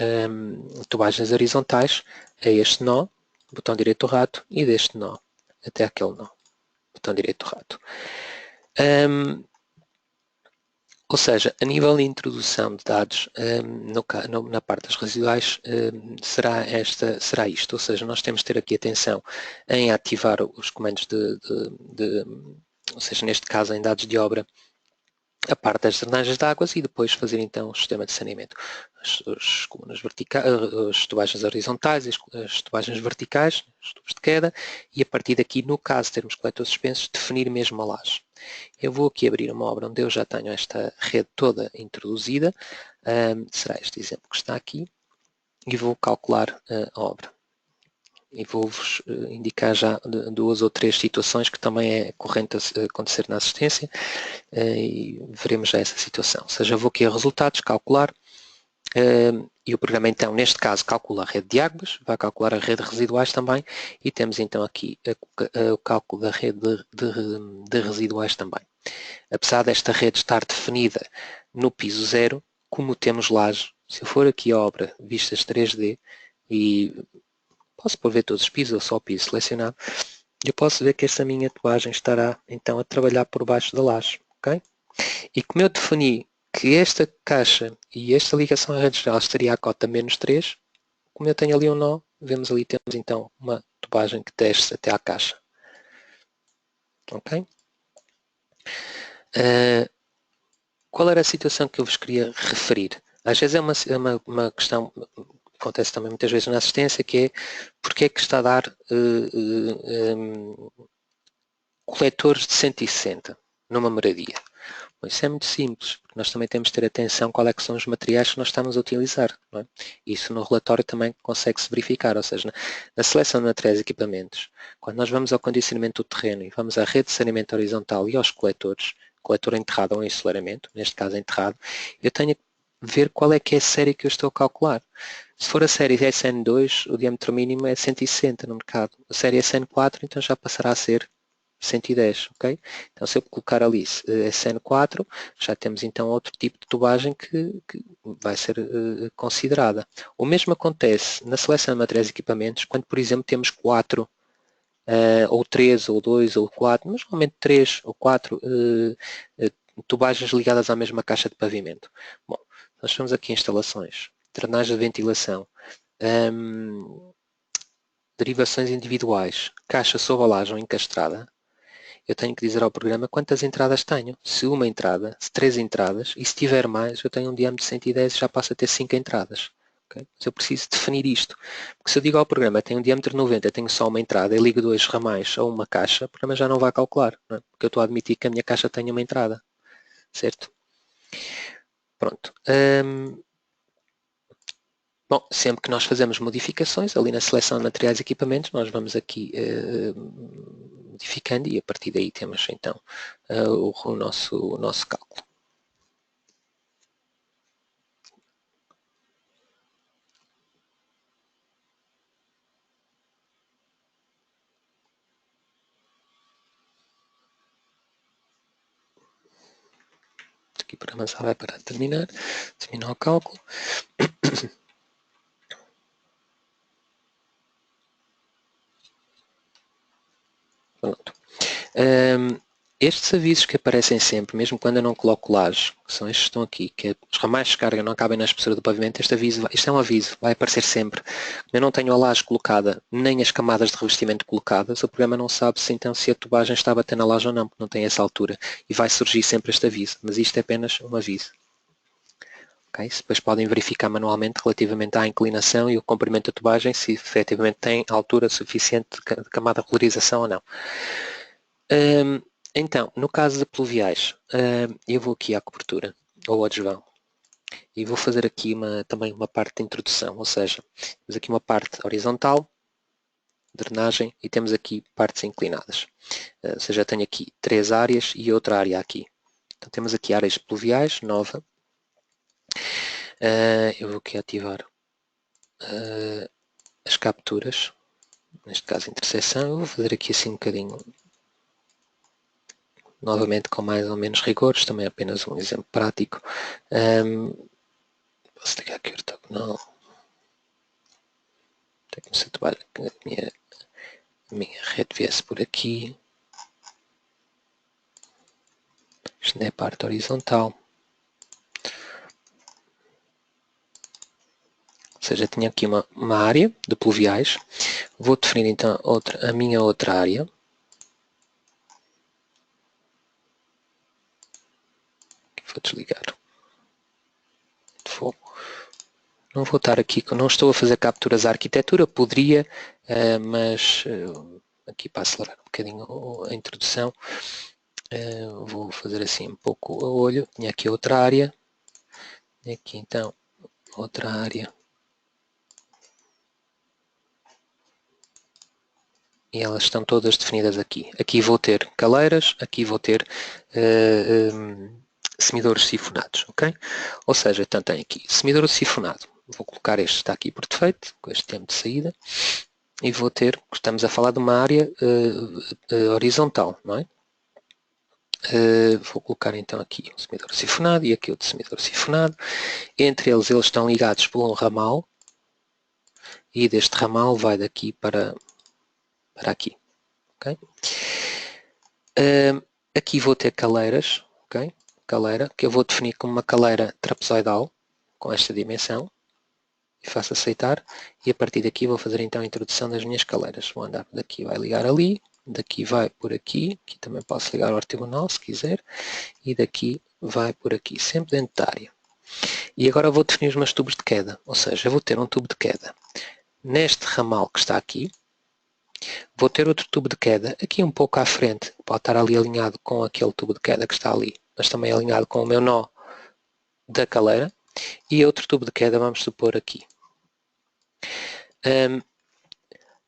Speaker 2: tubagens horizontais a este nó, botão direito do rato, e deste nó até aquele nó, botão direito do rato. Ou seja, a nível de introdução de dados na parte das residuais será isto, ou seja, nós temos de ter aqui atenção em ativar os comandos ou seja, neste caso em dados de obra, a parte das drenagens de águas e depois fazer então o sistema de saneamento. As colunas verticais, as tubagens horizontais, as tubagens verticais, os tubos de queda e a partir daqui, no caso de termos coletores suspensos, definir mesmo a laje. Eu vou aqui abrir uma obra onde eu já tenho esta rede toda introduzida, será este exemplo que está aqui, e vou calcular a obra. E vou-vos indicar já 2 ou 3 situações que também é corrente acontecer na assistência e veremos já essa situação. Ou seja, vou aqui a resultados, calcular, e o programa então, neste caso, calcula a rede de águas, vai calcular a rede de residuais também, e temos então aqui o cálculo da rede de residuais também. Apesar desta rede estar definida no piso 0, como temos laje, se eu for aqui a obra vistas 3D, e posso pôr ver todos os pisos ou só o piso selecionado, eu posso ver que esta minha tubagem estará então a trabalhar por baixo da laje. Okay? E como eu defini que esta caixa e esta ligação à rede geral estaria à cota -3, como eu tenho ali um nó, vemos ali, temos então uma tubagem que desce até à caixa. Ok? Qual era a situação que eu vos queria referir? Às vezes é uma questão, acontece também muitas vezes na assistência, que é porque é que está a dar coletores de 160 numa moradia. Bom, isso é muito simples, porque nós também temos de ter atenção qual é que são os materiais que nós estamos a utilizar. Não é? Isso no relatório também consegue-se verificar, ou seja, na seleção de materiais e equipamentos, quando nós vamos ao condicionamento do terreno e vamos à rede de saneamento horizontal e aos coletores, coletor enterrado ou ensolaramiento, neste caso enterrado, eu tenho que ver qual é que é a série que eu estou a calcular. Se for a série SN2, o diâmetro mínimo é 160 no mercado. A série SN4, então já passará a ser 110, ok? Então se eu colocar ali SN4, já temos então outro tipo de tubagem que vai ser considerada. O mesmo acontece na seleção de materiais e equipamentos, quando por exemplo temos 4 ou 3, ou 2, ou 4, mas normalmente 3 ou 4 tubagens ligadas à mesma caixa de pavimento. Bom, nós estamos aqui em instalações, drenagem de ventilação, derivações individuais, caixa sob-alagem ou encastrada. Eu tenho que dizer ao programa quantas entradas tenho. Se uma entrada, se 3 entradas, e se tiver mais, eu tenho um diâmetro de 110 e já passo a ter 5 entradas. Okay? Mas eu preciso definir isto. Porque se eu digo ao programa, tenho um diâmetro de 90, tenho só uma entrada, e ligo 2 ramais a uma caixa, o programa já não vai calcular. Não é? Porque eu estou a admitir que a minha caixa tenha uma entrada. Certo? Pronto. Bom, sempre que nós fazemos modificações, ali na seleção de materiais e equipamentos, nós vamos aqui modificando e a partir daí temos então o nosso cálculo. Aqui para avançar vai para terminar o cálculo. Pronto. Estes avisos que aparecem sempre, mesmo quando eu não coloco lajes, que são estes que estão aqui, que os ramais de carga não cabem na espessura do pavimento, isto é um aviso, vai aparecer sempre. Eu não tenho a laje colocada, nem as camadas de revestimento colocadas, o programa não sabe se então se a tubagem está a bater na laje ou não, porque não tem essa altura. E vai surgir sempre este aviso, mas isto é apenas um aviso. Okay? Depois podem verificar manualmente relativamente à inclinação e o comprimento da tubagem, se efetivamente tem altura suficiente de camada de polarização ou não. Então, no caso de pluviais, eu vou aqui à cobertura, ou ao desvão, e vou fazer aqui também uma parte de introdução, ou seja, temos aqui uma parte horizontal, drenagem, e temos aqui partes inclinadas. Ou seja, tenho aqui 3 áreas e outra área aqui. Então temos aqui áreas pluviais, nova. Eu vou aqui ativar as capturas, neste caso interseção, eu vou fazer aqui assim um bocadinho, novamente com mais ou menos rigores, também apenas um exemplo prático. Posso ligar aqui o ortogonal. Tenho que situar a minha rede viesse por aqui. Isto não é a parte horizontal. Ou seja, tinha aqui uma área de pluviais. Vou definir então a minha outra área. Vou desligar. Não vou estar aqui, não estou a fazer capturas à arquitetura, poderia, mas aqui para acelerar um bocadinho a introdução, vou fazer assim um pouco a olho. Tinha aqui outra área, e aqui então outra área. E elas estão todas definidas aqui. Aqui vou ter caleiras, aqui vou ter semidouros sifonados, ok? Ou seja, então tenho aqui semidouro sifonado. Vou colocar este, está aqui por defeito, com este tempo de saída. E vou ter, estamos a falar de uma área horizontal, não é? Vou colocar então aqui o semidouro sifonado e aqui outro semidouro sifonado. Entre eles estão ligados por um ramal. E deste ramal vai daqui para aqui. Okay? Aqui vou ter caleiras, okay? Caleira, que eu vou definir como uma caleira trapezoidal, com esta dimensão, e faço aceitar, e a partir daqui vou fazer então a introdução das minhas caleiras. Vou andar daqui, vai ligar ali, daqui vai por aqui, aqui também posso ligar ao ortogonal se quiser, e daqui vai por aqui, sempre dentro da área. E agora vou definir os meus tubos de queda, ou seja, eu vou ter um tubo de queda neste ramal que está aqui, vou ter outro tubo de queda aqui um pouco à frente, pode estar ali alinhado com aquele tubo de queda que está ali, mas também alinhado com o meu nó da caleira, e outro tubo de queda vamos supor aqui.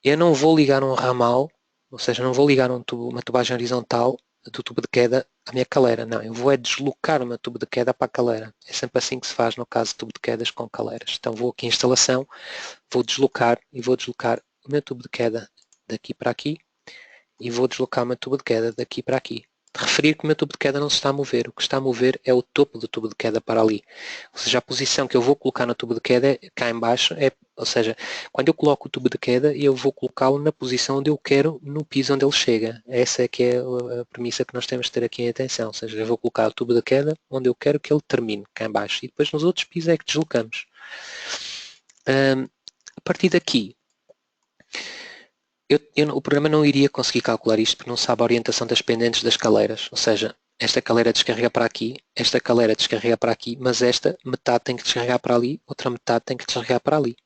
Speaker 2: Eu não vou ligar um ramal, ou seja, não vou ligar uma tubagem horizontal do tubo de queda à minha caleira, não, eu vou deslocar o meu tubo de queda para a caleira. É sempre assim que se faz no caso de tubo de quedas com caleiras. Então vou aqui em instalação, vou deslocar o meu tubo de queda daqui para aqui e vou deslocar o meu tubo de queda daqui para aqui. referir que o meu tubo de queda não se está a mover. O que está a mover é o topo do tubo de queda para ali. Ou seja, a posição que eu vou colocar no tubo de queda cá em baixo, ou seja, quando eu coloco o tubo de queda, eu vou colocá-lo na posição onde eu quero, no piso onde ele chega. Essa é que é a premissa que nós temos de ter aqui em atenção. Ou seja, eu vou colocar o tubo de queda onde eu quero que ele termine, cá em baixo. E depois nos outros pisos é que deslocamos. A partir daqui, o programa não iria conseguir calcular isto porque não sabe a orientação das pendentes das caleiras. Ou seja, esta caleira descarrega para aqui, esta caleira descarrega para aqui, mas esta metade tem que descarregar para ali, outra metade tem que descarregar para ali.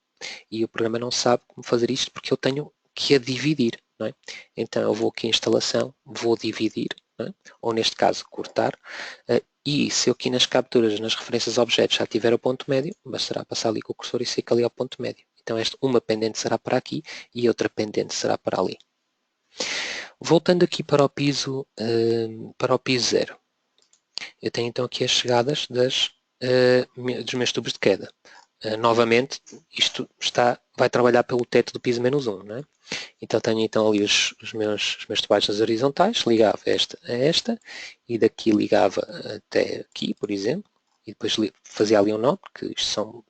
Speaker 2: E o programa não sabe como fazer isto porque eu tenho que a dividir. Não é? Então eu vou aqui em instalação, vou dividir, não é? Ou neste caso cortar, e se eu aqui nas capturas, nas referências a objetos já tiver o ponto médio, bastará passar ali com o cursor e fica ali ao ponto médio. Então uma pendente será para aqui e outra pendente será para ali. Voltando aqui para o piso 0. Eu tenho então aqui as chegadas dos meus tubos de queda. Novamente, isto vai trabalhar pelo teto do piso -1. Não é? Então tenho então ali os meus tubagens horizontais, ligava esta a esta, e daqui ligava até aqui, por exemplo, e depois fazia ali um nó, porque isto são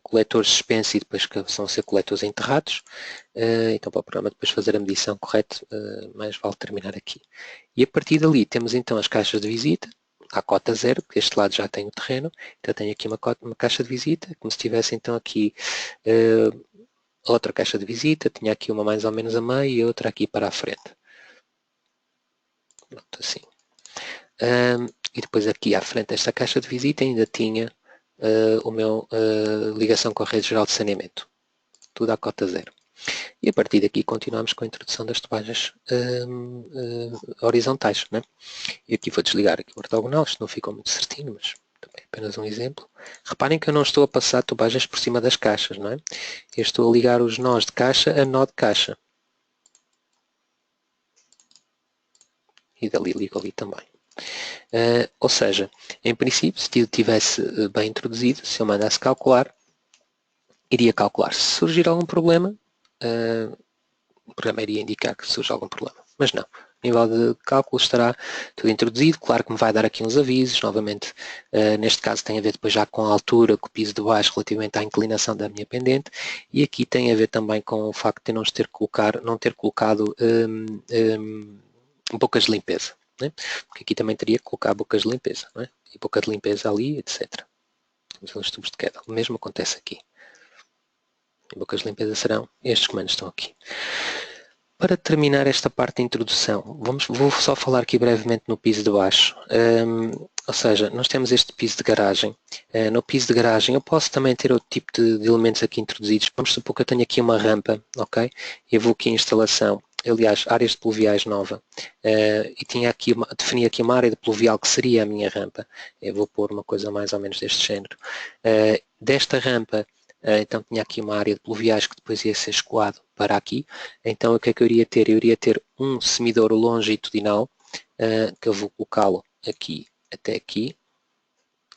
Speaker 2: coletores suspensos e depois que são a ser coletores enterrados. Então para o programa depois fazer a medição correta, mais vale terminar aqui. E a partir dali temos então as caixas de visita, à cota 0, porque este lado já tem o terreno, então tenho aqui uma caixa de visita, como se tivesse então aqui outra caixa de visita, tinha aqui uma mais ou menos a meio e outra aqui para a frente. Pronto, assim. E depois aqui à frente desta caixa de visita ainda tinha o meu ligação com a rede geral de saneamento. Tudo à cota 0. E a partir daqui continuamos com a introdução das tubagens horizontais. Né? E aqui vou desligar aqui o ortogonal, isto não ficou muito certinho, mas também é apenas um exemplo. Reparem que eu não estou a passar tubagens por cima das caixas. Não é? Eu estou a ligar os nós de caixa a nó de caixa. E dali ligo ali também. Ou seja, em princípio, se eu tivesse bem introduzido, se eu mandasse calcular, iria calcular. Se surgir algum problema, o programa iria indicar que surge algum problema. Mas não. O nível de cálculo estará tudo introduzido. Claro que me vai dar aqui uns avisos. Novamente, neste caso tem a ver depois já com a altura, com o piso de baixo relativamente à inclinação da minha pendente. E aqui tem a ver também com o facto de não ter colocado bocas de limpeza. Né? Porque aqui também teria que colocar bocas de limpeza. Não é? E boca de limpeza ali, etc. Os tubos de queda. O mesmo acontece aqui. E bocas de limpeza serão estes comandos que estão aqui. Para terminar esta parte de introdução, vou só falar aqui brevemente no piso de baixo. Ou seja, nós temos este piso de garagem. No piso de garagem eu posso também ter outro tipo de elementos aqui introduzidos. Vamos supor que eu tenho aqui uma rampa, ok? Eu vou aqui em instalação, aliás, áreas de pluviais nova. E defini aqui uma área de pluvial que seria a minha rampa. Eu vou pôr uma coisa mais ou menos deste género. Desta rampa, então tinha aqui uma área de pluviais que depois ia ser escoado para aqui. Então o que é que eu iria ter? Eu iria ter um semidouro longitudinal, que eu vou colocá-lo aqui até aqui.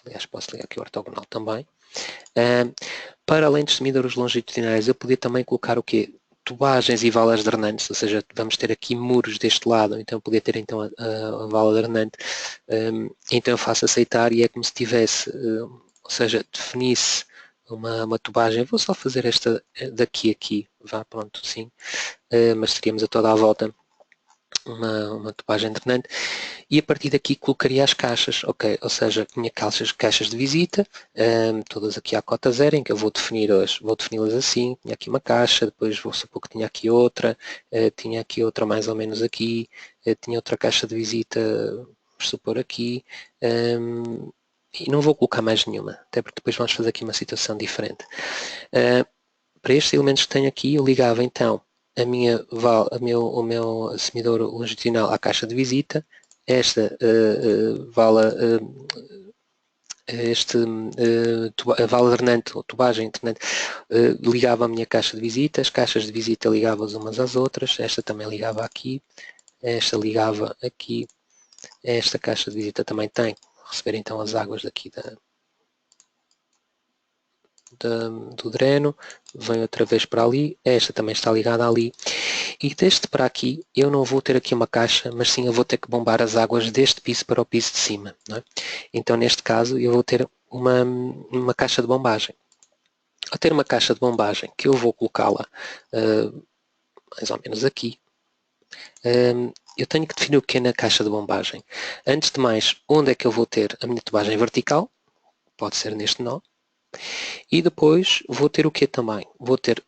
Speaker 2: Aliás, posso ligar aqui o ortogonal também. Para além dos semidouros longitudinais, eu podia também colocar o quê? Tubagens e valas drenantes, ou seja, vamos ter aqui muros deste lado, então eu podia ter então a vala drenante. Então eu faço aceitar e é como se tivesse, ou seja, definisse uma tubagem. Vou só fazer esta daqui a aqui, vá, pronto, sim. Mas teríamos a toda a volta uma tubagem drenante. E a partir daqui colocaria as caixas, ok? Ou seja, tinha caixas de visita, todas aqui à cota 0, em que eu vou defini-las assim. Tinha aqui uma caixa, depois vou supor que tinha aqui outra, tinha aqui outra mais ou menos aqui, tinha outra caixa de visita, vamos supor aqui, e não vou colocar mais nenhuma, até porque depois vamos fazer aqui uma situação diferente. Para estes elementos que tenho aqui, eu ligava então o meu semidouro longitudinal à caixa de visita, esta a vala drenante, ou tubagem drenante, ligava a minha caixa de visita, as caixas de visita ligavam-as umas às outras, esta também ligava aqui, esta ligava aqui, esta caixa de visita também tem, receber então as águas daqui do dreno, vem outra vez para ali, esta também está ligada ali, e deste para aqui eu não vou ter aqui uma caixa, mas sim eu vou ter que bombar as águas deste piso para o piso de cima, não é? Então neste caso eu vou ter uma caixa de bombagem. Ao ter uma caixa de bombagem que eu vou colocá-la mais ou menos aqui, eu tenho que definir o que é na caixa de bombagem. Antes de mais, onde é que eu vou ter a minha tubagem vertical? Pode ser neste nó. E depois vou ter o que também? Vou ter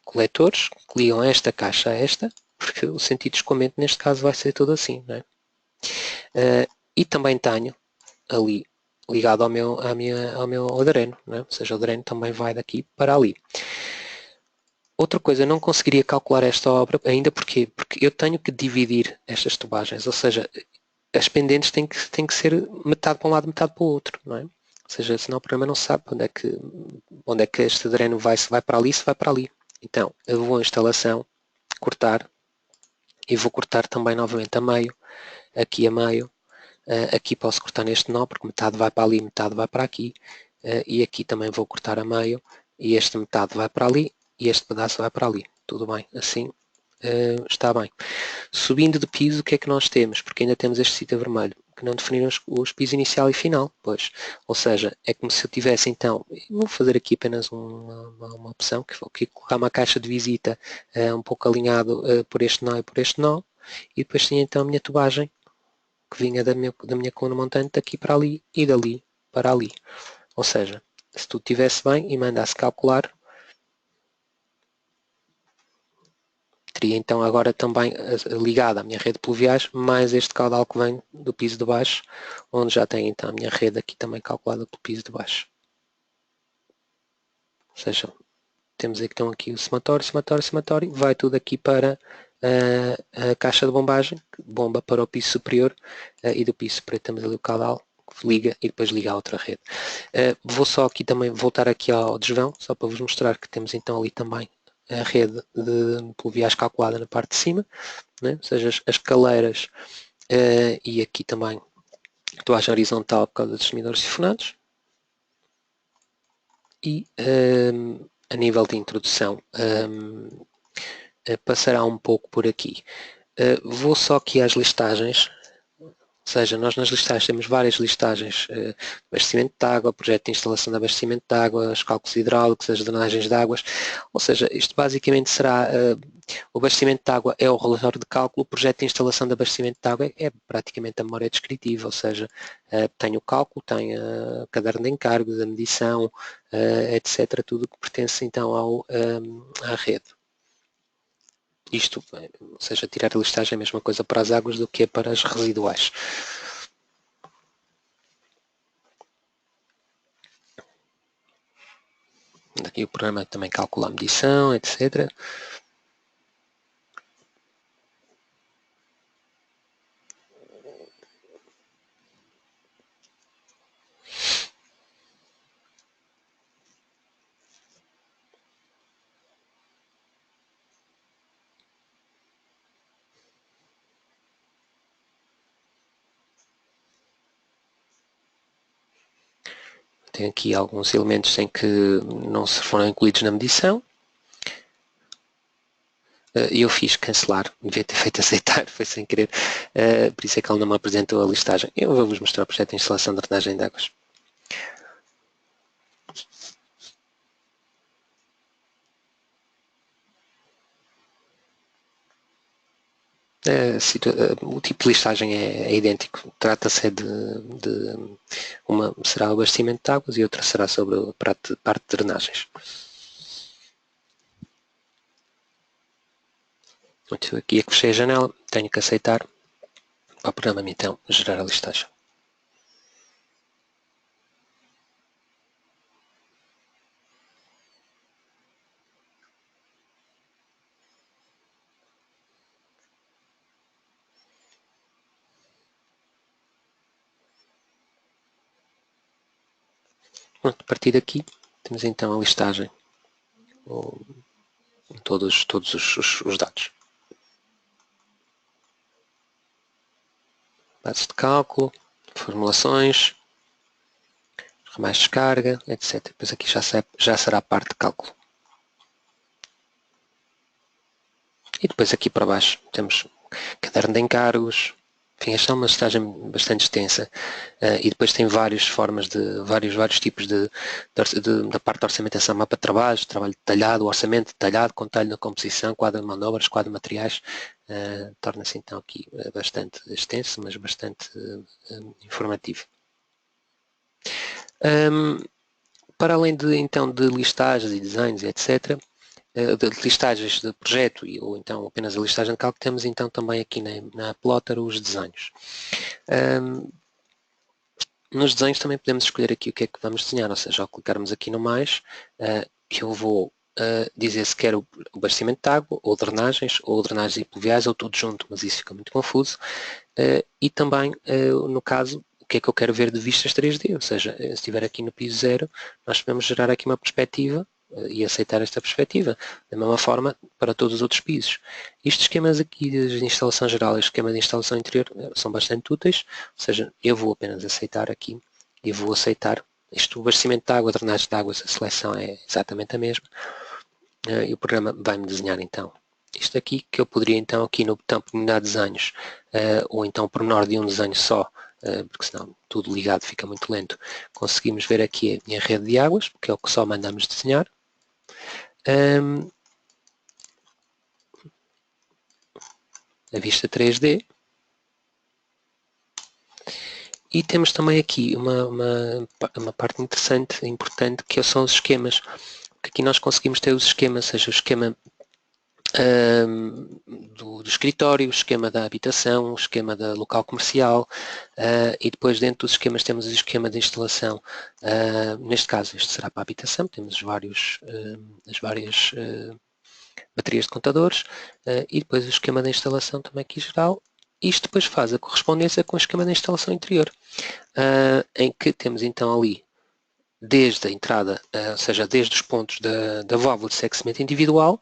Speaker 2: coletores que ligam esta caixa a esta, porque o sentido de escoamento neste caso vai ser todo assim, não é? E também tenho ali ligado ao meu dreno, não é? Ou seja, o dreno também vai daqui para ali. Outra coisa, eu não conseguiria calcular esta obra ainda porque eu tenho que dividir estas tubagens, ou seja, as pendentes têm que ser metade para um lado, metade para o outro, não é? Ou seja, senão o programa não sabe onde é que este dreno vai, se vai para ali, se vai para ali. Então, eu vou à instalação, cortar, e vou cortar também novamente a meio, aqui a meio, aqui posso cortar neste nó, porque metade vai para ali, metade vai para aqui, e aqui também vou cortar a meio, e este metade vai para ali, e este pedaço vai para ali. Tudo bem, assim está bem. Subindo de piso, o que é que nós temos? Porque ainda temos este sítio vermelho, que não definiram os pisos inicial e final, pois. Ou seja, é como se eu tivesse então, vou fazer aqui apenas uma opção, que vou aqui colocar uma caixa de visita um pouco alinhado por este nó e por este nó, e depois tinha então a minha tubagem, que vinha da minha coluna montante daqui para ali e dali para ali. Ou seja, se tudo estivesse bem e mandasse calcular, teria então agora também ligado à minha rede de pluviais, mais este caudal que vem do piso de baixo, onde já tem então a minha rede aqui também calculada pelo piso de baixo. Ou seja, temos então aqui o somatório, vai tudo aqui para a caixa de bombagem, que bomba para o piso superior, e do piso superior temos ali o caudal, que liga e depois liga a outra rede. Vou só aqui também voltar aqui ao desvão, só para vos mostrar que temos então ali também a rede de pluviais calculada na parte de cima, né? Ou seja, as caleiras e aqui também a toagem horizontal por causa dos semidores sifonados. E a nível de introdução passará um pouco por aqui. Vou só aqui às listagens. Ou seja, nós nas listagens temos várias listagens, abastecimento de água, projeto de instalação de abastecimento de água, os cálculos hidráulicos, as drenagens de águas, ou seja, isto basicamente será, o abastecimento de água é o relatório de cálculo, o projeto de instalação de abastecimento de água é praticamente a memória descritiva, ou seja, tem o cálculo, tem o caderno de encargos, a medição, etc., tudo que pertence então à rede. Isto, ou seja, tirar a listagem é a mesma coisa para as águas do que é para as residuais. Aqui o programa também calcula a medição, etc. Tem aqui alguns elementos em que não se foram incluídos na medição. E eu fiz cancelar, devia ter feito aceitar, foi sem querer, por isso é que ele não me apresentou a listagem. Eu vou-vos mostrar o projeto de instalação de drenagem de águas. O tipo de listagem é idêntico, trata-se uma será o abastecimento de águas e outra será sobre a parte de drenagens. Então, aqui é que fechei a janela, tenho que aceitar para o programa então gerar a listagem. A partir daqui temos então a listagem, todos os dados. Bases de cálculo, formulações, mais descarga, etc. Depois aqui já será a parte de cálculo. E depois aqui para baixo temos caderno de encargos. Enfim, esta é uma listagem bastante extensa e depois tem várias formas de vários tipos da parte de orçamentação, mapa de trabalho detalhado, orçamento detalhado, contalho na composição, quadro de manobras, quadro de materiais. Torna-se então aqui bastante extenso, mas bastante informativo. Para além de listagens e desenhos, etc., de listagens de projeto ou então apenas a listagem de cálculo, temos então também aqui na plotter os desenhos. Nos desenhos também podemos escolher aqui o que é que vamos desenhar, ou seja, ao clicarmos aqui no mais, eu vou dizer se quero o abastecimento de água, ou drenagens e pluviais, ou tudo junto, mas isso fica muito confuso. E também, no caso, o que é que eu quero ver de vistas 3D, ou seja, se estiver aqui no piso 0, nós podemos gerar aqui uma perspectiva e aceitar esta perspectiva, da mesma forma para todos os outros pisos. Estes esquemas aqui de instalação geral e esquema de instalação interior são bastante úteis, ou seja, eu vou apenas aceitar aqui e vou aceitar isto, o abastecimento de água, drenagem de água, a seleção é exatamente a mesma e o programa vai-me desenhar então isto aqui, que eu poderia então aqui no botão terminar desenhos ou então pormenor de um desenho só, porque senão tudo ligado fica muito lento, conseguimos ver aqui a minha rede de águas, que é o que só mandamos desenhar. A vista 3D. E temos também aqui uma parte interessante, importante, que são os esquemas. Porque aqui nós conseguimos ter os esquemas, seja o esquema do escritório, o esquema da habitação, o esquema da local comercial e depois dentro dos esquemas temos o esquema de instalação. Neste caso este será para a habitação, temos as várias baterias de contadores e depois o esquema de instalação também aqui geral. Isto depois faz a correspondência com o esquema de instalação interior, em que temos então ali desde a entrada, ou seja, desde os pontos da válvula de aquecimento individual,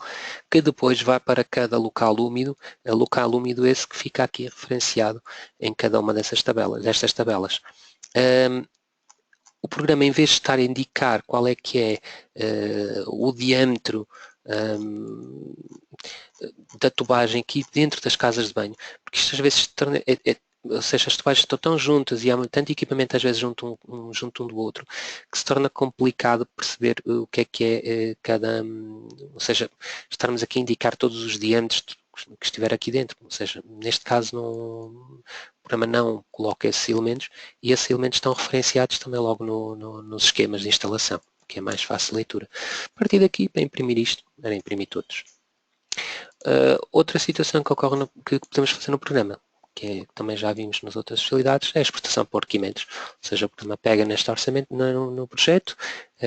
Speaker 2: que depois vai para cada local úmido esse que fica aqui referenciado em cada uma destas tabelas. O programa, em vez de estar a indicar qual é que é o diâmetro da tubagem aqui dentro das casas de banho, porque isto às vezes ou seja, as tubagens estão tão juntas e há tanto equipamento às vezes junto um do outro que se torna complicado perceber o que é cada, ou seja, estarmos aqui a indicar todos os diâmetros que estiver aqui dentro, ou seja, neste caso o programa não coloca esses elementos e esses elementos estão referenciados também logo nos esquemas de instalação, que é mais fácil de leitura. A partir daqui, para imprimir isto, era imprimir todos. Outra situação que ocorre que podemos fazer no programa, que também já vimos nas outras facilidades, é a exportação por Arquimedes. Ou seja, o programa pega neste orçamento no projeto,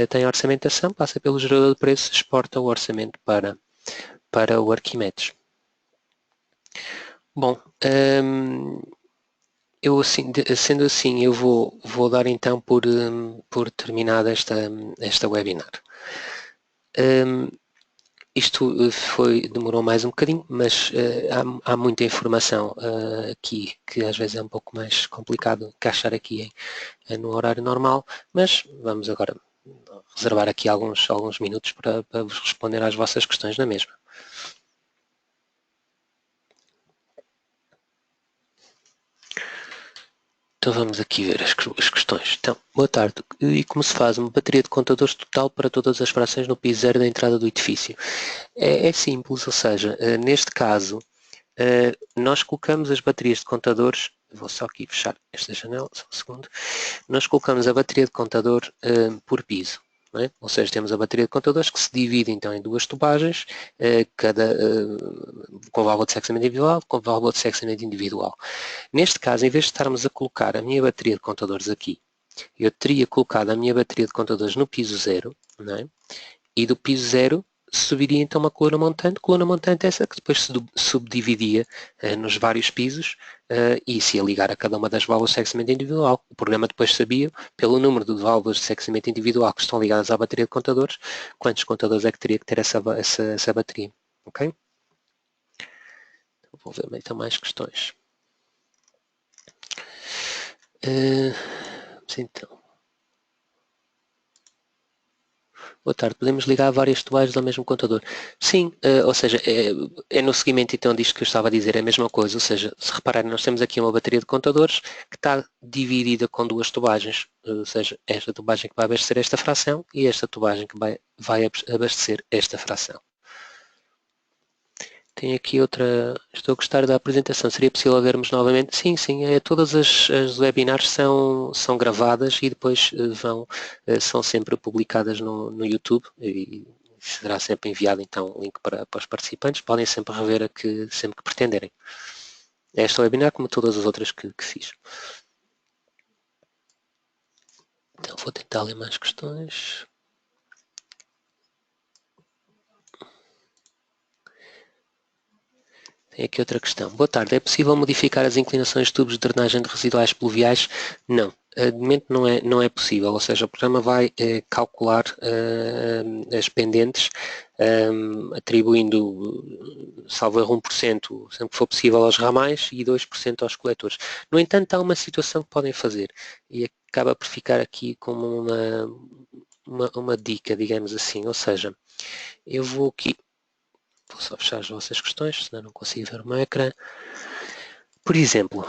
Speaker 2: tem a orçamentação, passa pelo gerador de preços, exporta o orçamento para o Arquimedes. Bom, sendo assim, eu vou dar então por terminada esta webinar. Isto demorou mais um bocadinho, mas há muita informação aqui que às vezes é um pouco mais complicado encaixar aqui no horário normal, mas vamos agora reservar aqui alguns minutos para vos responder às vossas questões na mesma. Então vamos aqui ver as questões. Então, boa tarde. E como se faz uma bateria de contadores total para todas as frações no piso 0 da entrada do edifício? É simples, ou seja, neste caso, nós colocamos as baterias de contadores, vou só aqui fechar esta janela, só um segundo, nós colocamos a bateria de contador por piso. É? Ou seja, temos a bateria de contadores que se divide então em duas tubagens, com válvula de seccionamento individual, com válvula de seccionamento individual. Neste caso, em vez de estarmos a colocar a minha bateria de contadores aqui, eu teria colocado a minha bateria de contadores no piso 0, não é? E do piso 0 subiria então uma coluna montante essa que depois se subdividia nos vários pisos e se ia ligar a cada uma das válvulas de seccionamento individual. O programa depois sabia, pelo número de válvulas de seccionamento individual que estão ligadas à bateria de contadores, quantos contadores é que teria que ter essa bateria. Ok? Vou ver então mais questões. Então, Boa tarde, podemos ligar várias tubagens ao mesmo contador? Sim, ou seja, é no seguimento então disto que eu estava a dizer, é a mesma coisa, ou seja, se repararem, nós temos aqui uma bateria de contadores que está dividida com duas tubagens, ou seja, esta tubagem que vai abastecer esta fração e esta tubagem que vai abastecer esta fração. Tem aqui outra, estou a gostar da apresentação, seria possível vermos novamente? Sim, sim, todas as webinars são gravadas e depois são sempre publicadas no YouTube e será sempre enviado então o link para os participantes, podem sempre rever sempre que pretenderem. Esta webinar como todas as outras que fiz. Então vou tentar ler mais questões. Tem aqui outra questão. Boa tarde, é possível modificar as inclinações de tubos de drenagem de residuais pluviais? Não, de momento não é possível, ou seja, o programa vai calcular as pendentes atribuindo, salvo erro, 1% sempre que for possível aos ramais e 2% aos coletores. No entanto, há uma situação que podem fazer e acaba por ficar aqui como uma dica, digamos assim, ou seja, eu vou aqui. Vou só fechar as vossas questões, senão não consigo ver o meu ecrã. Por exemplo,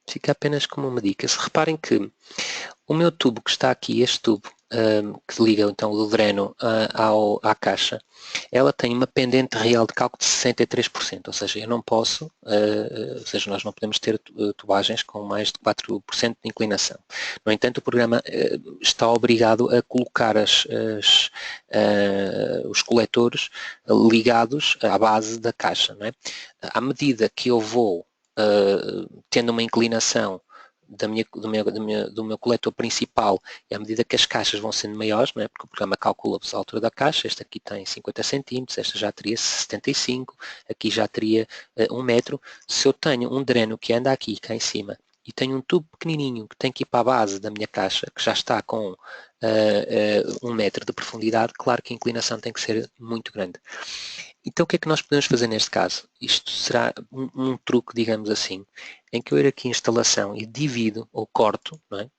Speaker 2: fica apenas como uma dica. Se reparem que o meu tubo que está aqui, este tubo, que liga então o dreno à caixa, ela tem uma pendente real de cálculo de 63%, ou seja, eu não posso, ou seja, nós não podemos ter tubagens com mais de 4% de inclinação. No entanto, o programa está obrigado a colocar os coletores ligados à base da caixa. Não é? À medida que eu vou tendo uma inclinação do meu coletor principal e à medida que as caixas vão sendo maiores, não é? Porque o programa calcula-vos a altura da caixa, esta aqui tem 50 cm, esta já teria 75, aqui já teria 1 metro. Se eu tenho um dreno que anda aqui, cá em cima, e tenho um tubo pequenininho que tem que ir para a base da minha caixa, que já está com 1 metro de profundidade, claro que a inclinação tem que ser muito grande. Então o que é que nós podemos fazer neste caso? Isto será um truque, digamos assim, em que eu ir aqui em instalação e divido ou corto, não é?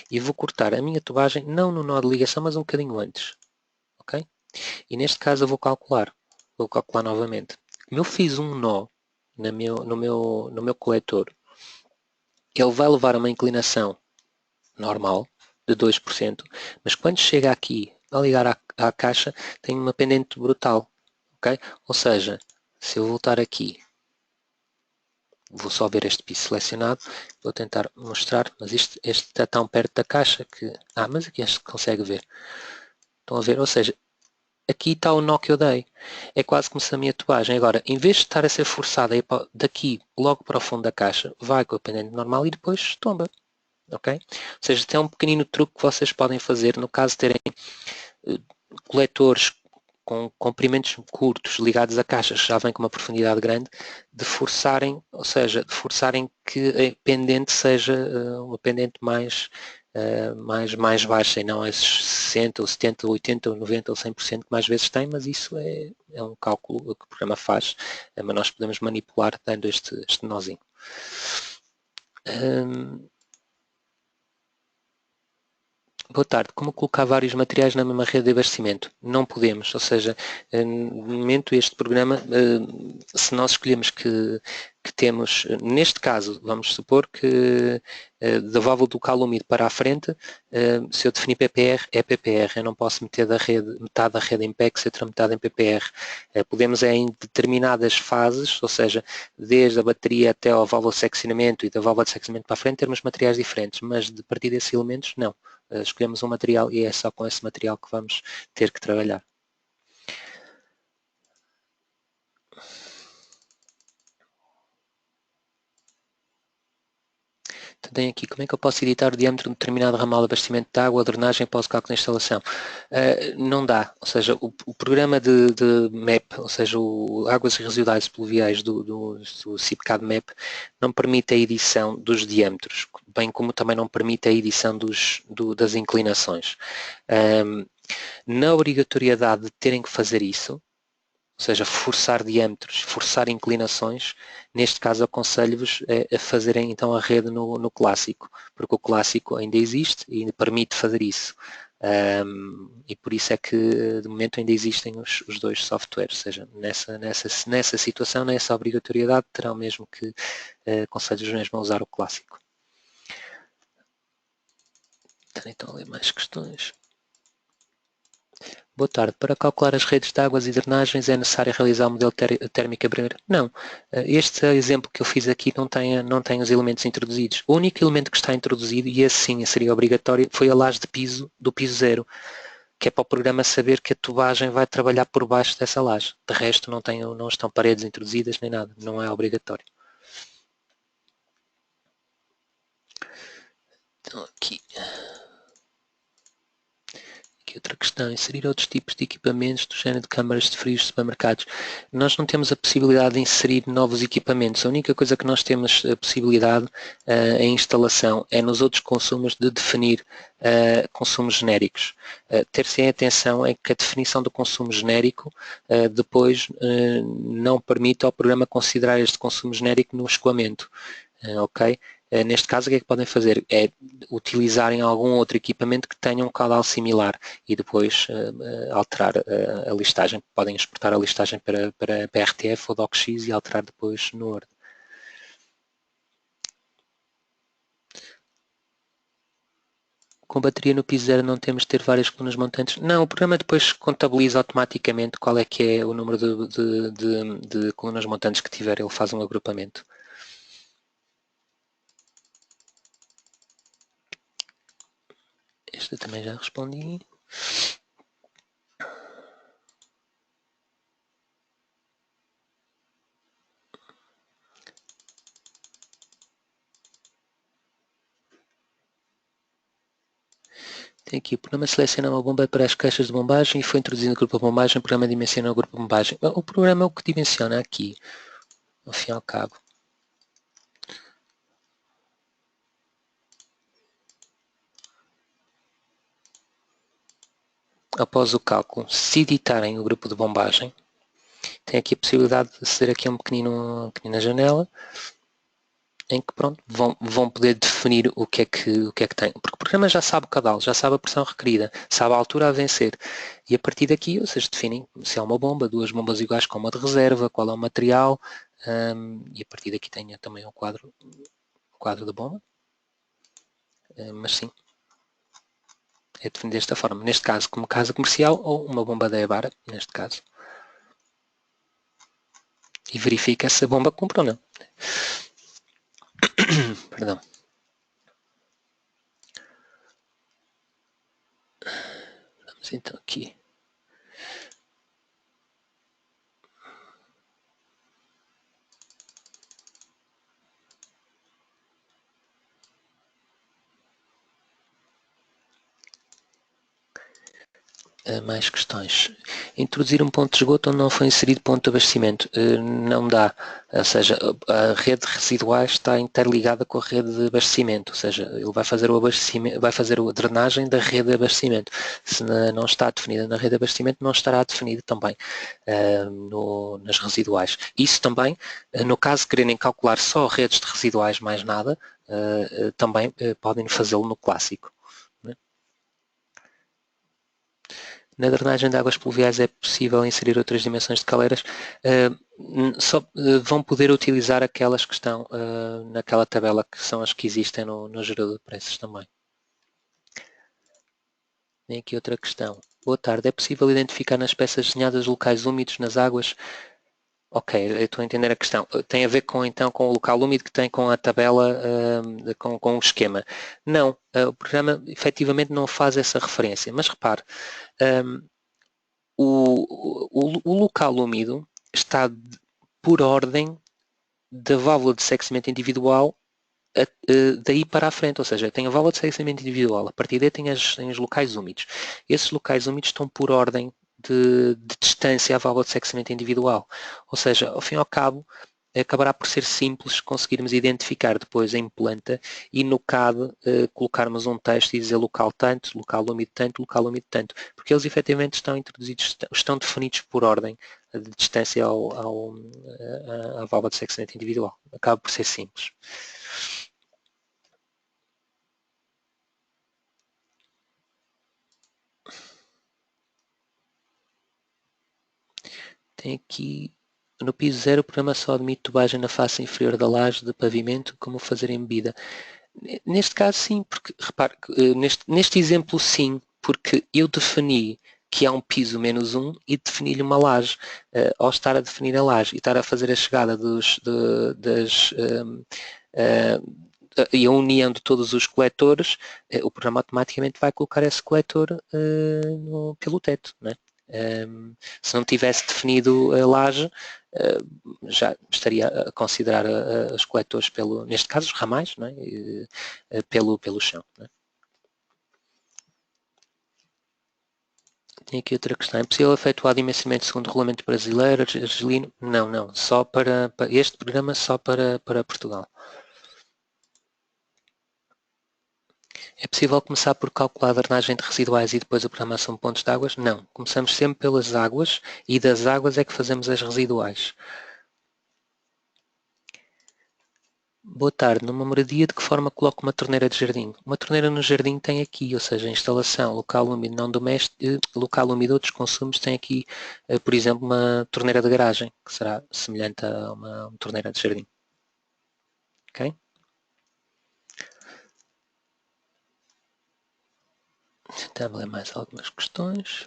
Speaker 2: E vou cortar a minha tubagem não no nó de ligação, mas um bocadinho antes. Ok? E neste caso eu vou calcular novamente. Como eu fiz um nó no meu coletor, ele vai levar a uma inclinação normal de 2%, mas quando chega aqui a ligar à caixa tem uma pendente brutal. Okay? Ou seja, se eu voltar aqui, vou só ver este piso selecionado, vou tentar mostrar, mas este está tão perto da caixa que... mas aqui este consegue ver. Estão a ver? Ou seja, aqui está o nó que eu dei. É quase como se a minha tubagem, agora, em vez de estar a ser forçada daqui logo para o fundo da caixa, vai com a pendente normal e depois tomba. Ok? Ou seja, este é um pequenino truque que vocês podem fazer no caso de terem coletores com comprimentos curtos ligados a caixas que já vêm com uma profundidade grande, de forçarem, ou seja, de forçarem que a pendente seja uma pendente mais baixa e não esses 60, ou 70, 80, ou 90 ou 100% que mais vezes tem, mas isso é um cálculo que o programa faz, mas nós podemos manipular dando este nozinho. Boa tarde. Como colocar vários materiais na mesma rede de abastecimento? Não podemos, ou seja, no momento este programa, se nós escolhemos que temos, neste caso, vamos supor que da válvula do calo úmido para a frente, se eu definir PPR, é PPR, eu não posso meter metade da rede em PEX e outra metade em PPR. Podemos em determinadas fases, ou seja, desde a bateria até a válvula de seccionamento e da válvula de seccionamento para a frente, termos materiais diferentes, mas de partir desses elementos, não. Escolhemos um material e é só com esse material que vamos ter que trabalhar. Então, tem aqui, como é que eu posso editar o diâmetro de um determinado ramal de abastecimento de água, drenagem após o cálculo da instalação? Não dá, ou seja, o programa de MAP, ou seja, o Águas Residuais Pluviais do CIPCAD MAP, não permite a edição dos diâmetros, bem como também não permite a edição das inclinações. Na obrigatoriedade de terem que fazer isso, ou seja, forçar diâmetros, forçar inclinações, neste caso aconselho-vos a fazerem então a rede no clássico, porque o clássico ainda existe e permite fazer isso. E por isso é que de momento ainda existem os dois softwares, ou seja, nessa situação, nessa obrigatoriedade, terão mesmo que aconselho-vos mesmo a usar o clássico. Então, ler mais questões. Boa tarde. Para calcular as redes de águas e drenagens é necessário realizar o modelo térmico primeiro? Não. Este exemplo que eu fiz aqui não tem os elementos introduzidos. O único elemento que está introduzido, e esse sim seria obrigatório, foi a laje de piso do piso zero, que é para o programa saber que a tubagem vai trabalhar por baixo dessa laje. De resto não estão paredes introduzidas nem nada. Não é obrigatório. Então aqui outra questão, inserir outros tipos de equipamentos do género de câmaras de frios de supermercados. Nós não temos a possibilidade de inserir novos equipamentos. A única coisa que nós temos a possibilidade em instalação é nos outros consumos de definir consumos genéricos. Ter-se em atenção é que a definição do consumo genérico depois não permite ao programa considerar este consumo genérico no escoamento. Ok? Neste caso, o que é que podem fazer? É utilizarem algum outro equipamento que tenha um caudal similar e depois alterar a listagem. Podem exportar a listagem para RTF ou DocX e alterar depois no Word. Com bateria no piso zero não temos de ter várias colunas montantes? Não, o programa depois contabiliza automaticamente qual é que é o número de colunas montantes que tiver, ele faz um agrupamento. Esta também já respondi. Tem aqui, o programa seleciona uma bomba para as caixas de bombagem e foi introduzido no grupo de bombagem, o programa dimensiona o grupo de bombagem. O programa é o que dimensiona aqui, ao fim e ao cabo. Após o cálculo, se editarem o grupo de bombagem, tem aqui a possibilidade de aceder aqui a uma pequenina janela, em que pronto, vão poder definir o que é que tem. Porque o programa já sabe o caudal, já sabe a pressão requerida, sabe a altura a vencer. E a partir daqui vocês definem se há uma bomba, duas bombas iguais com uma de reserva, qual é o material, e a partir daqui tem também o quadro da bomba. Mas sim, é definido desta forma. Neste caso, como casa comercial ou uma bomba da Ebara, neste caso. E verifica se a bomba cumpre ou não. Perdão. Vamos então aqui. Mais questões. Introduzir um ponto de esgoto onde não foi inserido ponto de abastecimento. Não dá. Ou seja, a rede de residuais está interligada com a rede de abastecimento. Ou seja, ele vai fazer a drenagem da rede de abastecimento. Se não está definida na rede de abastecimento, não estará definido também nas residuais. Isso também, no caso de quererem calcular só redes de residuais mais nada, também podem fazê-lo no clássico. Na drenagem de águas pluviais é possível inserir outras dimensões de caleiras. Só vão poder utilizar aquelas que estão naquela tabela, que são as que existem no gerador de preços também. Tem aqui outra questão. Boa tarde, é possível identificar nas peças desenhadas locais úmidos nas águas? Ok, eu estou a entender a questão. Tem a ver então com o local úmido que tem com a tabela, com o esquema. Não, o programa efetivamente não faz essa referência, mas repare, o local úmido está por ordem da válvula de seccionamento individual daí para a frente, ou seja, tem a válvula de seccionamento individual, a partir daí tem os locais úmidos. Esses locais úmidos estão por ordem de distância à válvula de seccionamento individual. Ou seja, ao fim e ao cabo, acabará por ser simples conseguirmos identificar depois em planta e no CAD colocarmos um texto e dizer local tanto, local úmido tanto, local úmido tanto, porque eles efetivamente estão introduzidos, estão definidos por ordem de distância à válvula de seccionamento individual. Acaba por ser simples. Tem aqui, no piso 0, o programa só admite tubagem na face inferior da laje de pavimento, como fazer embida. Neste caso, sim, porque, repare, neste exemplo, sim, porque eu defini que há um piso menos 1 e defini-lhe uma laje. Ao estar a definir a laje e estar a fazer a chegada e a união de todos os coletores, o programa automaticamente vai colocar esse coletor pelo teto, não é? Se não tivesse definido a laje, já estaria a considerar os coletores, neste caso os ramais, não é? pelo chão. Não é? Tem aqui outra questão. É possível efetuar dimensionamento segundo o regulamento brasileiro, argelino? Não. Só para este programa, só para Portugal. É possível começar por calcular a drenagem de residuais e depois a programação de pontos de águas? Não. Começamos sempre pelas águas e das águas é que fazemos as residuais. Boa tarde. Numa moradia, de que forma coloco uma torneira de jardim? Uma torneira no jardim tem aqui, ou seja, a instalação local úmido não doméstico, local úmido outros consumos, tem aqui, por exemplo, uma torneira de garagem, que será semelhante a uma torneira de jardim. Ok? Então, vou ler mais algumas questões.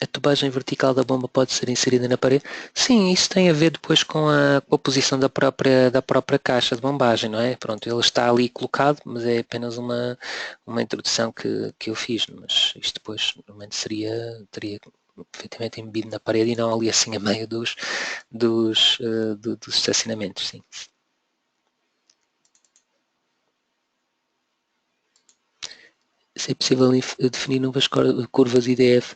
Speaker 2: A tubagem vertical da bomba pode ser inserida na parede? Sim, isso tem a ver depois com a posição da própria caixa de bombagem, não é? Pronto, ele está ali colocado, mas é apenas uma introdução que eu fiz, mas isto depois normalmente teria efetivamente embebido na parede e não ali assim a meio dos estacionamentos, sim. Se é possível definir novas curvas IDF,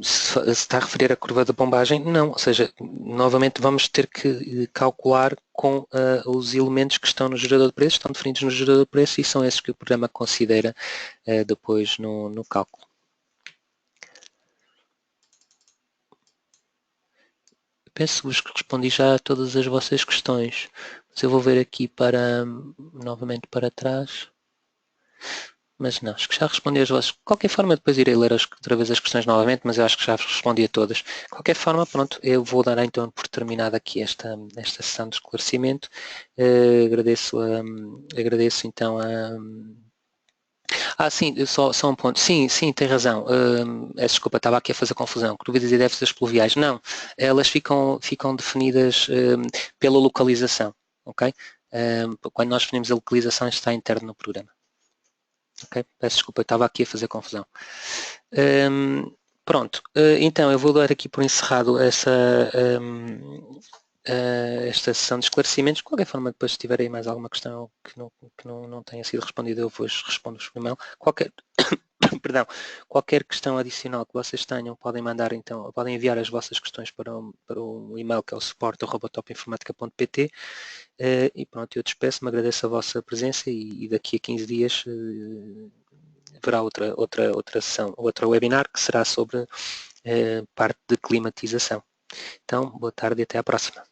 Speaker 2: se está a referir à curva da bombagem, não, ou seja, novamente vamos ter que calcular com os elementos que estão no gerador de preços, estão definidos no gerador de preços e são esses que o programa considera depois no cálculo. Penso que respondi já a todas as vossas questões, mas eu vou ver aqui novamente para trás. Mas não, acho que já respondi às vossas. De qualquer forma, depois irei ler outra vez as questões novamente, mas eu acho que já respondi a todas. De qualquer forma, pronto, eu vou dar então por terminada aqui esta sessão de esclarecimento. Agradeço então a... sim, só um ponto. Sim, tem razão. Desculpa, estava aqui a fazer confusão. Curvas e déficits pluviais. Não, elas ficam definidas pela localização, ok? Quando nós definimos a localização, está interno no programa. Ok, peço desculpa, eu estava aqui a fazer confusão. Pronto, então eu vou dar aqui por encerrado esta sessão de esclarecimentos. De qualquer forma, depois se tiver aí mais alguma questão que não tenha sido respondida, eu vos respondo por e-mail. Qualquer questão adicional que vocês tenham, podem mandar então, podem enviar as vossas questões para o e-mail que é o suporte@topinformatica.pt. E pronto, eu despeço-me, agradeço a vossa presença e daqui a 15 dias haverá outra sessão, outro webinar que será sobre parte de climatização. Então, boa tarde e até à próxima.